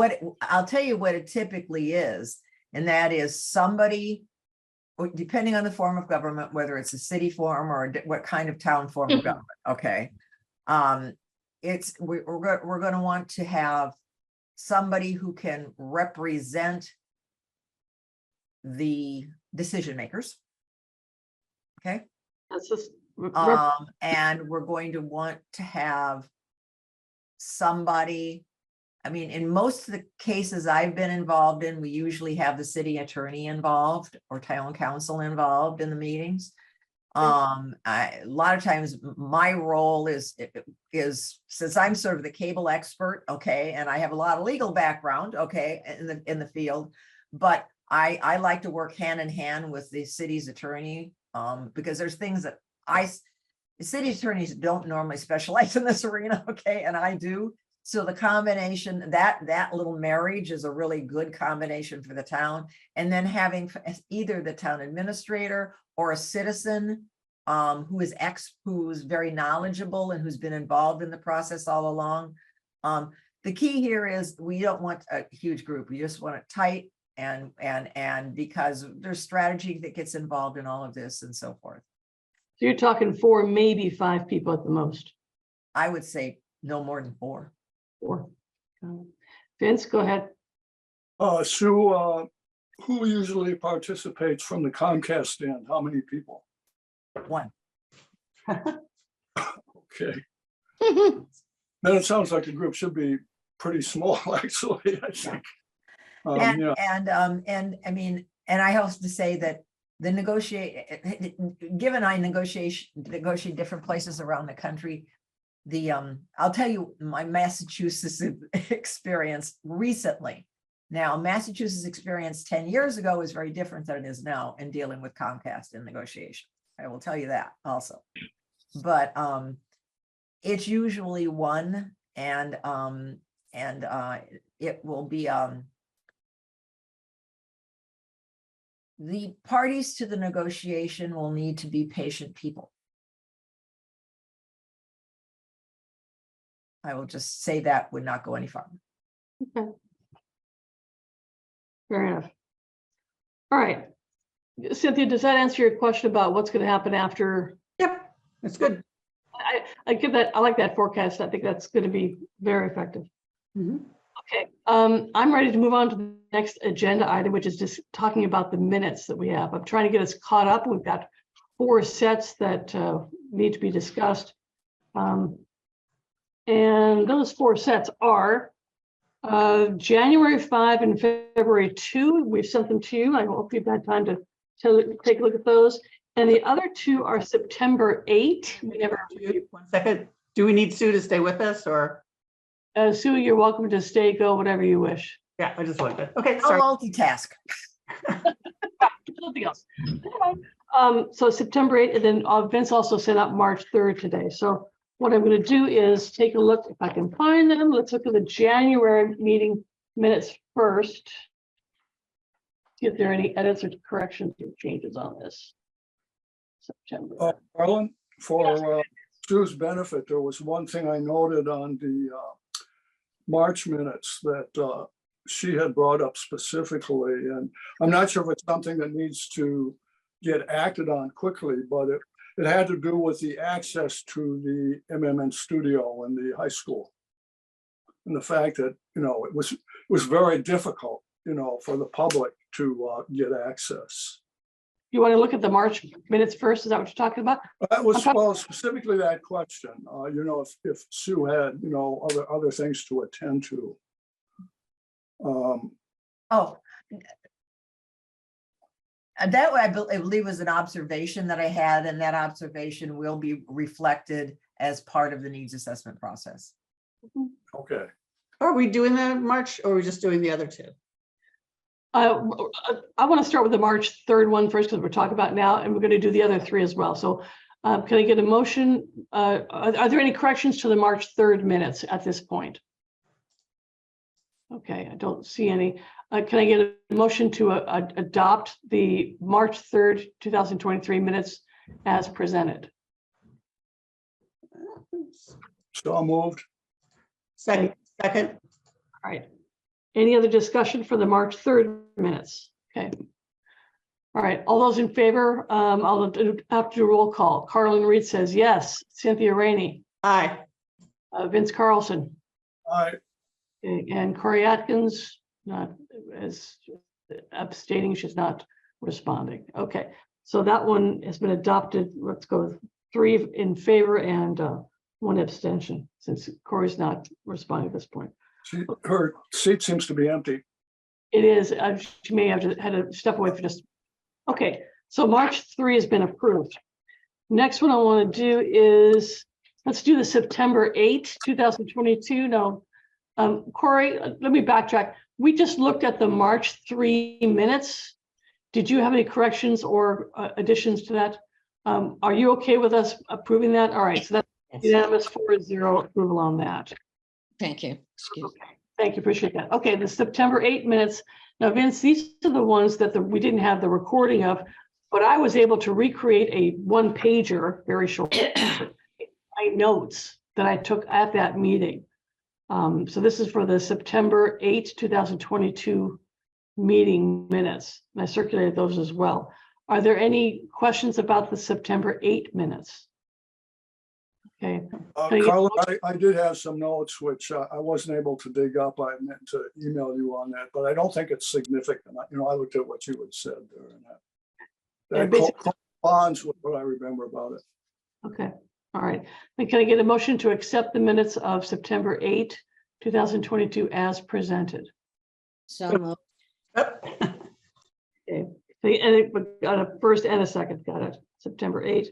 I'll tell you what it typically is, and that is somebody, depending on the form of government, whether it's a city form or what kind of town form of government, okay. We're going to want to have somebody who can represent the decision makers. Okay. that's just And we're going to want to have somebody, I mean, in most of the cases I've been involved in, we usually have the city attorney involved or town council involved in the meetings. A lot of times my role is since I'm sort of the cable expert, okay, and I have a lot of legal background, okay, in the field, but I like to work hand in hand with the city's attorney, because there's things that the city attorneys don't normally specialize in this arena, okay, and I do. So the combination, that little marriage is a really good combination for the town. And then having either the town administrator or a citizen who's very knowledgeable and who's been involved in the process all along. The key here is we don't want a huge group. We just want it tight, and because there's strategy that gets involved in all of this and so forth. So you're talking 4, maybe 5 people at the most. I would say no more than 4. 4. Vince, go ahead. Sue, who usually participates from the Comcast stand? How many people? 1. Okay. Then it sounds like the group should be pretty small, actually, I think. Yeah. And I mean, and I have to say that given I negotiate different places around the country, I'll tell you my Massachusetts experience recently. Now, Massachusetts experience 10 years ago is very different than it is now in dealing with Comcast in negotiation. I will tell you that also. But it's usually 1, and it will be the parties to the negotiation will need to be patient people. I will just say that would not go any farther. Okay. Fair enough. All right. Cynthia, does that answer your question about what's going to happen after? Yep, that's good. I like that forecast. I think that's going to be very effective. Mhm. Okay, I'm ready to move on to the next agenda item, which is just talking about the minutes that we have. I'm trying to get us caught up. We've got 4 sets that need to be discussed. And those 4 sets are January 5 and February 2. We've sent them to you. I hope you've had time to take a look at those. And the other 2 are September 8. We never. 1 second. Do we need Sue to stay with us, or? Sue, you're welcome to stay, go, whatever you wish. Yeah, I just wanted to. Okay, I'll sorry. multitask. Something else. So September 8th, and then Vince also sent out March 3rd today. So what I'm going to do is take a look, if I can find them. Let's look at the January meeting minutes first. See if there are any edits or corrections or changes on this. September. Carlin, for Sue's benefit, there was one thing I noted on the March minutes that she had brought up specifically, and I'm not sure if it's something that needs to get acted on quickly, but it had to do with the access to the MMN studio in the high school. And the fact that, it was very difficult, for the public to get access. You want to look at the March minutes first? Is that what you're talking about? That was, well, specifically that question, if Sue had, other things to attend to. Oh. That way, I believe was an observation that I had, and that observation will be reflected as part of the needs assessment process. Okay. Are we doing the March or are we just doing the other two? I want to start with the March 3rd one first, because we're talking about now, and we're going to do the other three as well. So can I get a motion? Are there any corrections to the March 3rd minutes at this point? Okay, I don't see any. Can I get a motion to adopt the March 3rd, 2023 minutes as presented? So moved. Second. All right. Any other discussion for the March 3rd minutes? Okay. All right. All those in favor, I'll have to do a roll call. Carlin Reed says yes. Cynthia Rainey. Aye. Vince Carlson. Aye. And Corey Atkins, not as abstaining, she's not responding. Okay. So that one has been adopted. Let's go with 3 in favor and 1 abstention, since Corey's not responding at this point. Her seat seems to be empty. It is, she may have had to step away for just, okay. So March 3 has been approved. Next one I want to do is, let's do the September 8, 2022. No, Corey, let me backtrack. We just looked at the March 3 minutes. Did you have any corrections or additions to that? Are you okay with us approving that? All right, so that's unanimous 4-0 approval on that. Thank you. Excuse me. Okay, thank you, appreciate that. Okay, the September 8 minutes. Now, Vince, these are the ones that we didn't have the recording of, but I was able to recreate a 1-pager, very short, my notes that I took at that meeting. So this is for the September 8, 2022 meeting minutes. And I circulated those as well. Are there any questions about the September 8 minutes? Okay. Carla, I did have some notes, which I wasn't able to dig up. I meant to email you on that, but I don't think it's significant. I looked at what you had said there, and that corresponds with what I remember about it. Okay, all right. Then can I get a motion to accept the minutes of September 8, 2022 as presented? So moved. Okay, and it got a first and a second, got it, September 8.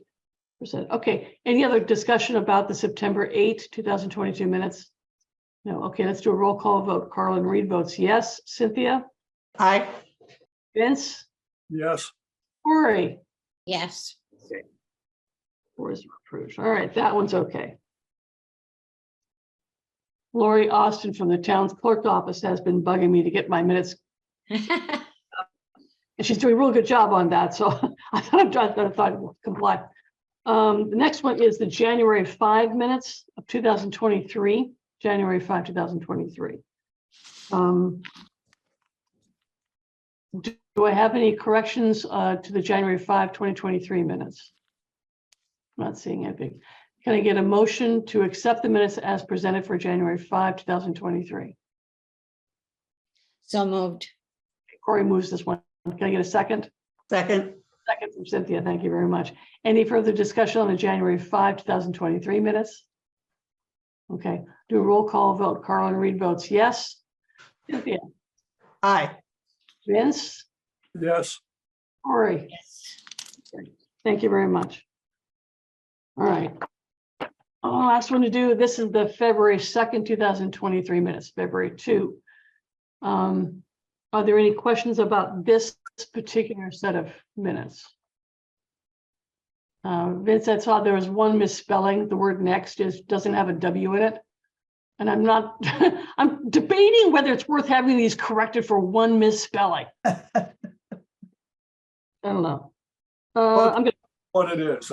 Okay, any other discussion about the September 8, 2022 minutes? No, okay, let's do a roll call vote. Carlin Reed votes yes. Cynthia? Aye. Vince? Yes. Corey? Yes. 4 is approved. All right, that one's okay. Lori Austin from the town's clerk office has been bugging me to get my minutes, and she's doing a real good job on that, so I thought I'd comply. The next one is the January 5 minutes of 2023, January 5, 2023. Do I have any corrections to the January 5, 2023 minutes? I'm not seeing anything. Can I get a motion to accept the minutes as presented for January 5, 2023? So moved. Corey moves this one. Can I get a second? Second. Second from Cynthia. Thank you very much. Any further discussion on the January 5, 2023 minutes? Okay, do a roll call vote. Carlin Reed votes yes. Cynthia? Aye. Vince? Yes. Corey? Yes. Thank you very much. All right. Last one to do. This is the February 2nd, 2023 minutes, February 2. Are there any questions about this particular set of minutes? Vince, I saw there was one misspelling. The word next doesn't have a W in it. And I'm not, I'm debating whether it's worth having these corrected for one misspelling. I don't know. I'm gonna, What it is,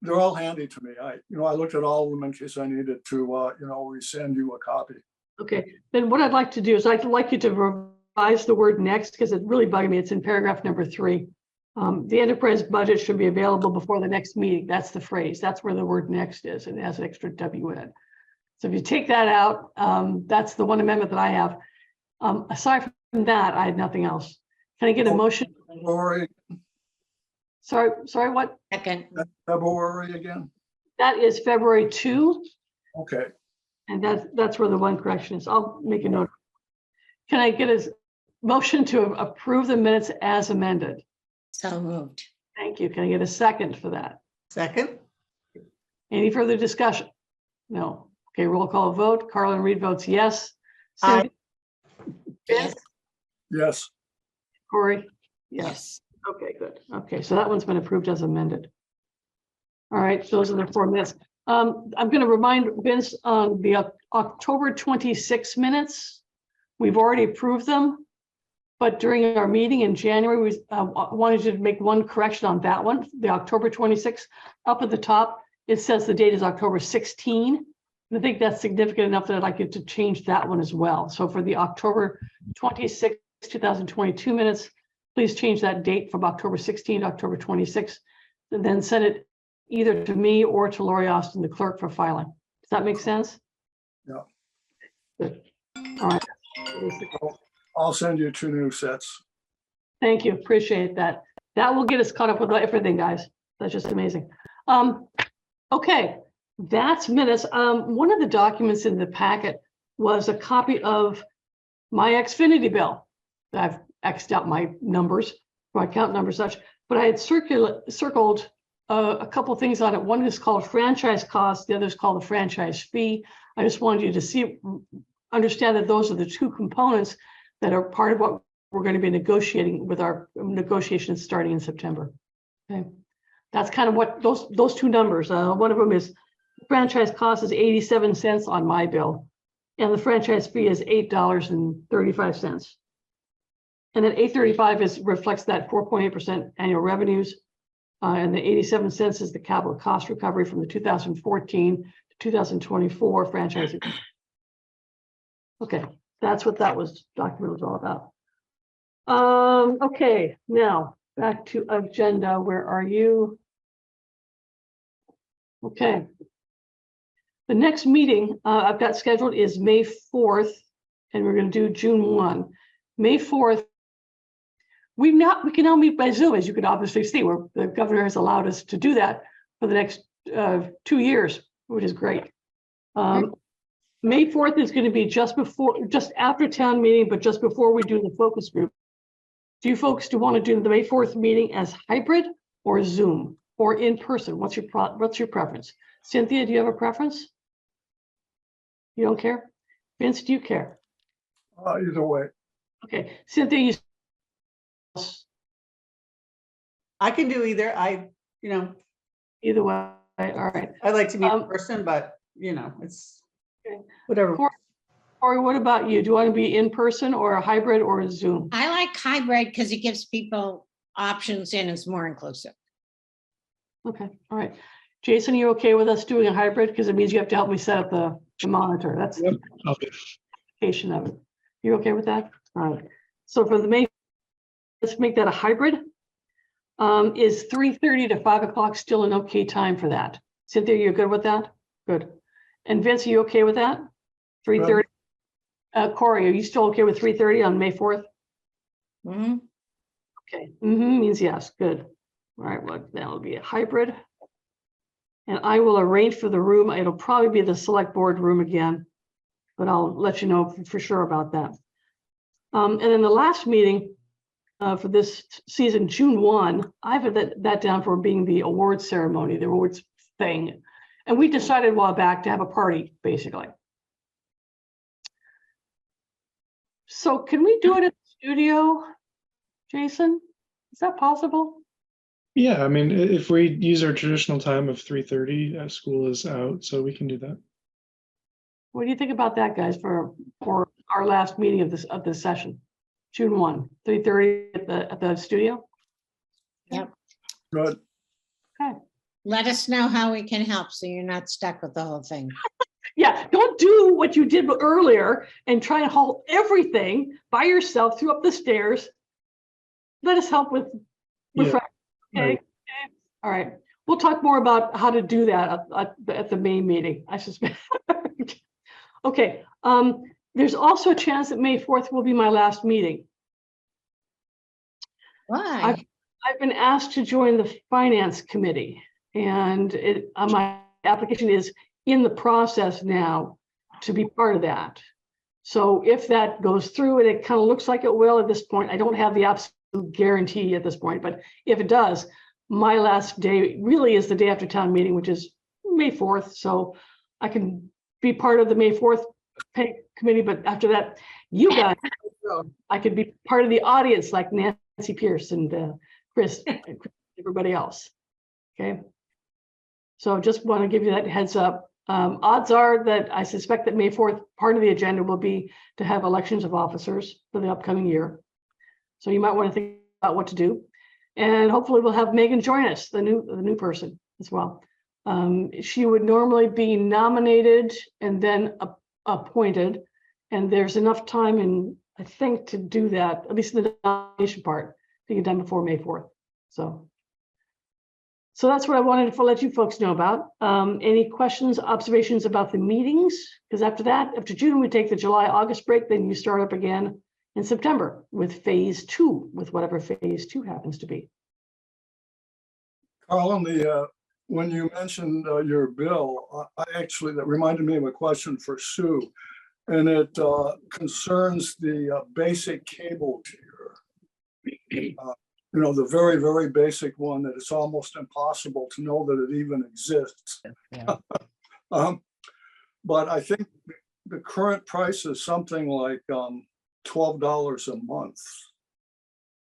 they're all handy to me. I looked at all of them in case I needed to, resend you a copy. okay, then what I'd like to do is I'd like you to revise the word next because it's really bugging me. It's in paragraph number 3. The enterprise budget should be available before the next meeting. That's the phrase. That's where the word next is, and it has an extra W in it. So if you take that out, that's the one amendment that I have. Aside from that, I had nothing else. Can I get a motion? February, Sorry, what? Second, February again? That is February 2, Okay, and that's where the one correction is. I'll make a note. Can I get a motion to approve the minutes as amended? so moved. Thank you. Can I get a second for that? Second, Any further discussion? No. Okay, roll call vote. Carlin Reed votes yes. Aye. Cindy? Yes, yes, Corey? Yes. yes. Okay, good. Okay, so that one's been approved as amended. All right, those are the 4 minutes. I'm going to remind Vince on the October 26 minutes. We've already approved them, but during our meeting in January, we wanted to make one correction on that one. The October 26th, up at the top, it says the date is October 16. And I think that's significant enough that I'd like you to change that one as well. So for the October 26, 2022 minutes, please change that date from October 16 to October 26, and then send it either to me or to Lori Austin, the clerk, for filing. Does that make sense? Yeah. Good. All right. I'll send you 2 new sets. Thank you. Appreciate that. That will get us caught up with everything, guys. That's just amazing. Okay, that's minutes. One of the documents in the packet was a copy of my Xfinity bill. I've X'd out my numbers, my account numbers, such, but I had circled a couple things on it. One is called franchise costs, the other is called the franchise fee. I just wanted you to understand that those are the 2 components that are part of what we're going to be negotiating with our negotiations starting in September. Okay, that's kind of what those 2 numbers. One of them is franchise cost is 87 cents on my bill, and the franchise fee is $8.35. And then 835 reflects that 4.8% annual revenues. And the 87 cents is the capital cost recovery from the 2014 to 2024 franchise. Okay, that's what that document was all about. Okay, now back to agenda. Where are you? Okay. The next meeting I've got scheduled is May 4th, and we're going to do June 1. May 4th. We can now meet by Zoom, as you can obviously see, where the governor has allowed us to do that for the next 2 years, which is great. May 4th is going to be just after town meeting, but just before we do the focus group. Do you folks want to do the May 4th meeting as hybrid or Zoom or in person? What's your preference? Cynthia, do you have a preference? You don't care? Vince, do you care? Either way. Okay, Cynthia, I can do either. either way. All right. I like to meet in person, but it's Okay. whatever. Corey, what about you? Do you want to be in person or a hybrid or a Zoom? I like hybrid because it gives people options and it's more inclusive. Okay, all right. Jason, you okay with us doing a hybrid? Because it means you have to help me set up the monitor. That's Yep. the application of it. You okay with that? All right. So for the May, let's make that a hybrid. Is 3:30 to 5 o'clock still an okay time for that? Cynthia, you're good with that? Good. And Vince, are you okay with that? 3:30? Corey, are you still okay with 3:30 on May 4th? Mhm. Okay, means yes, good. All right, well, that'll be a hybrid. And I will arrange for the room. It'll probably be the select board room again, but I'll let you know for sure about that. And then the last meeting for this season, June 1, I've had that down for being the awards ceremony, the awards thing. And we decided a while back to have a party, basically. So can we do it at the studio, Jason? Is that possible? Yeah, I mean, if we use our traditional time of 3:30, school is out, so we can do that. What do you think about that, guys, for our last meeting of this session? June 1, 3:30 at the studio? Good. Let us know how we can help so you're not stuck with the whole thing. Yeah, don't do what you did earlier and try to haul everything by yourself through up the stairs. Let us help with Yeah, okay? right. Okay. All right. We'll talk more about how to do that at the main meeting, I suspect. Okay. There's also a chance that May 4th will be my last meeting. Why? I've been asked to join the finance committee, and my application is in the process now to be part of that. So if that goes through, and it kind of looks like it will at this point, I don't have the absolute guarantee at this point, but if it does, my last day really is the day after town meeting, which is May 4th. So I can be part of the May 4th pay committee, but after that, you guys, I could be part of the audience like Nancy Pierce and Chris, and everybody else. Okay. So just want to give you that heads up. Odds are that I suspect that May 4th, part of the agenda will be to have elections of officers for the upcoming year. So you might want to think about what to do. And hopefully we'll have Megan join us, the new person as well. She would normally be nominated and then appointed. And there's enough time I think, to do that, at least in the nomination part, to get done before May 4th. So that's what I wanted to let you folks know about. Any questions, observations about the meetings? Because after that, after June, we take the July, August break, then you start up again in September with phase 2, with whatever phase 2 happens to be. Carl, when you mentioned your bill, that reminded me of a question for Sue. And it concerns the basic cable tier. The very, very basic one that it's almost impossible to know that it even exists. Yeah. But I think the current price is something like $12 a month.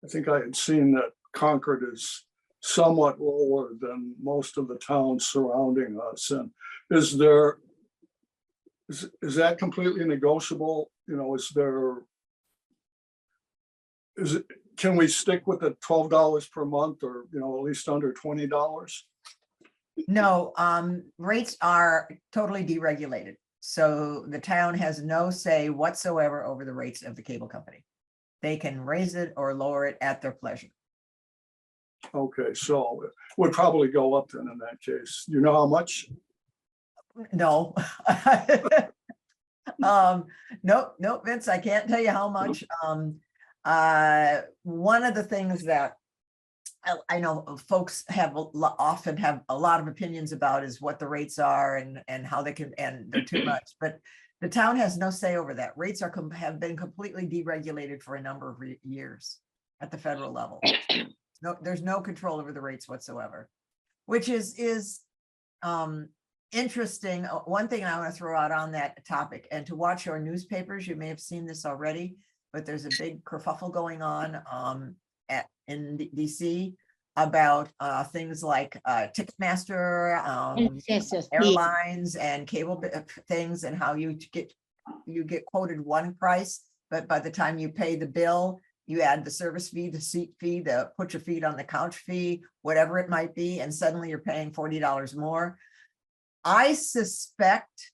I think I had seen that Concord is somewhat lower than most of the towns surrounding us. And is that completely negotiable? Can we stick with the $12 per month, or at least under $20? No, rates are totally deregulated. So the town has no say whatsoever over the rates of the cable company. They can raise it or lower it at their pleasure. Okay, so it would probably go up then in that case. You know how much? No. No, Vince, I can't tell you how much. One of the things that I know folks often have a lot of opinions about is what the rates are and how and they're too much, but the town has no say over that. Rates have been completely deregulated for a number of years at the federal level. No, there's no control over the rates whatsoever, which is interesting. One thing I want to throw out on that topic, and to watch your newspapers, you may have seen this already, but there's a big kerfuffle going on in DC about things like Ticketmaster, Yes. airlines, and cable things, and how you get quoted one price, but by the time you pay the bill, you add the service fee, the seat fee, the put your feet on the couch fee, whatever it might be, and suddenly you're paying $40 more. I suspect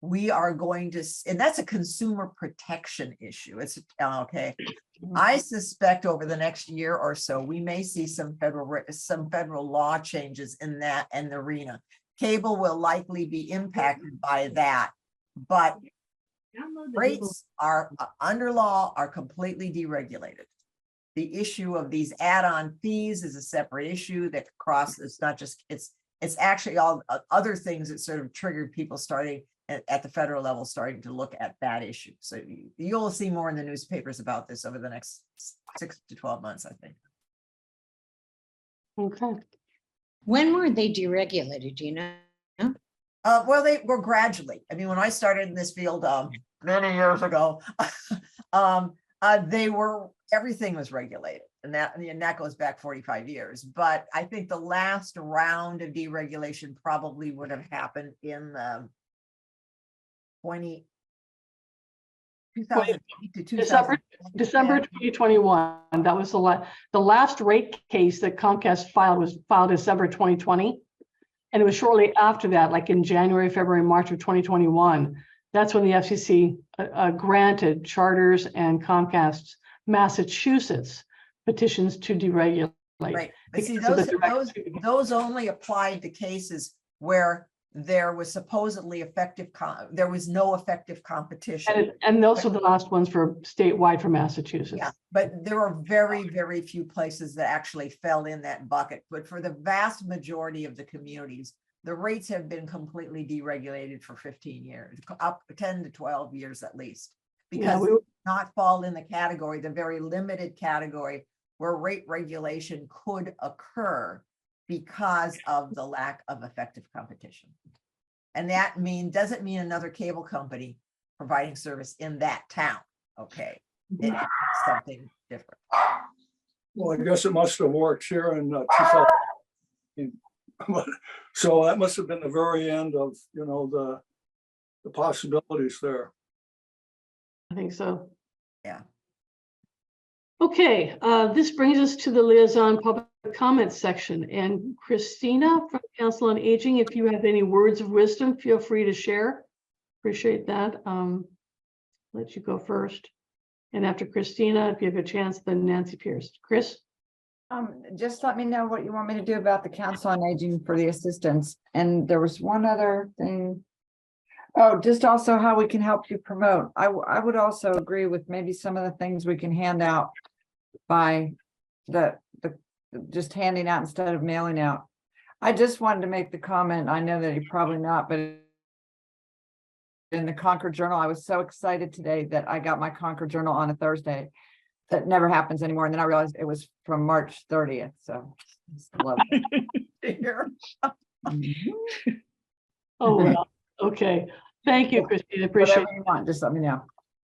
we are going to, and that's a consumer protection issue. It's okay. I suspect over the next year or so, we may see some federal law changes in that arena. Cable will likely be impacted by that, but rates are under law are completely deregulated. The issue of these add-on fees is a separate issue that it's not just, it's actually all other things that sort of triggered people starting at the federal level, starting to look at that issue. So you'll see more in the newspapers about this over the next 6 to 12 months, I think. Okay. When were they deregulated? Do you know? Well, they were gradually. I mean, when I started in this field many years ago, Everything was regulated, and that goes back 45 years. But I think the last round of deregulation probably would have happened in the 2008 to December 2021. That was the last rate case that Comcast was filed December 2020. And it was shortly after that, like in January, February, March of 2021. That's when the FCC granted Charters and Comcast's Massachusetts petitions to deregulate. Right, but see, because of the direct- those only applied to cases where there was supposedly there was no effective competition. And those are the last ones for statewide for Massachusetts. Yeah, but there are very, very few places that actually fell in that bucket. But for the vast majority of the communities, the rates have been completely deregulated for 15 years, up 10 to 12 years at least. Because it does not fall in the category, the very limited category where rate regulation could occur because of the lack of effective competition. And that doesn't mean another cable company providing service in that town. Okay, it means something different. Well, I guess it must have worked here in 2000. So that must have been the very end of, the possibilities there. I think so. Yeah. Okay, this brings us to the liaison public comment section. And Christina from Council on Aging, if you have any words of wisdom, feel free to share. Appreciate that. Let you go first. And after Christina, if you have a chance, then Nancy Pierce. Chris? Just let me know what you want me to do about the Council on Aging for the assistance. And there was one other thing. Oh, just also how we can help you promote. I would also agree with maybe some of the things we can hand out by just handing out instead of mailing out. I just wanted to make the comment. I know that you're probably not, but in the Concord Journal, I was so excited today that I got my Concord Journal on a Thursday. That never happens anymore. And then I realized it was from March 30th. So I love it. Oh, well, okay. Thank you, Christina. Appreciate it. Whatever you want, just let me know.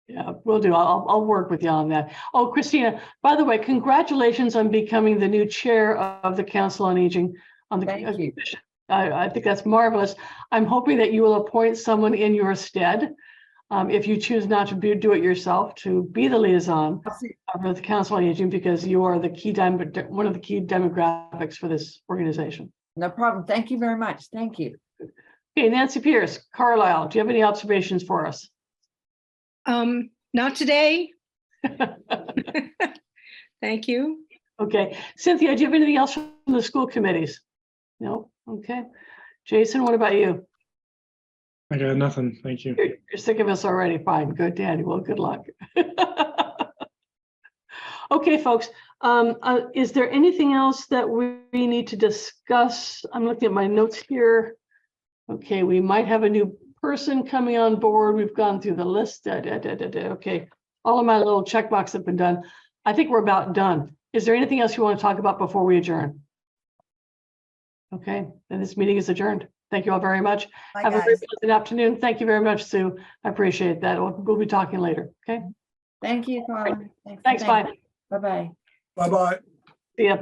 Yeah, will do. I'll work with you on that. Oh, Christina, by the way, congratulations on becoming the new chair of the Council on Aging. Thank you. I think that's marvelous. I'm hoping that you will appoint someone in your stead, if you choose not to do it yourself, to be the liaison for the Council on Aging, because you are the key one of the key demographics for this organization. No problem. Thank you very much. Thank you. Okay, Nancy Pierce, Carlisle, do you have any observations for us? Not today. Thank you. Okay, Cynthia, do you have anything else from the school committees? No, okay. Jason, what about you? I got nothing. Thank you. You're sick of us already. Fine, good, Danny. Well, good luck. Okay, folks, is there anything else that we need to discuss? I'm looking at my notes here. Okay, we might have a new person coming on board. We've gone through the list. Okay, all of my little checkboxes have been done. I think we're about done. Is there anything else you want to talk about before we adjourn? Okay, then this meeting is adjourned. Thank you all very much. Bye, Have a guys. very pleasant afternoon. Thank you very much, Sue. I appreciate that. We'll be talking later. Okay, Thank you, Carla. thanks. Bye. Bye-bye. Bye-bye. See ya.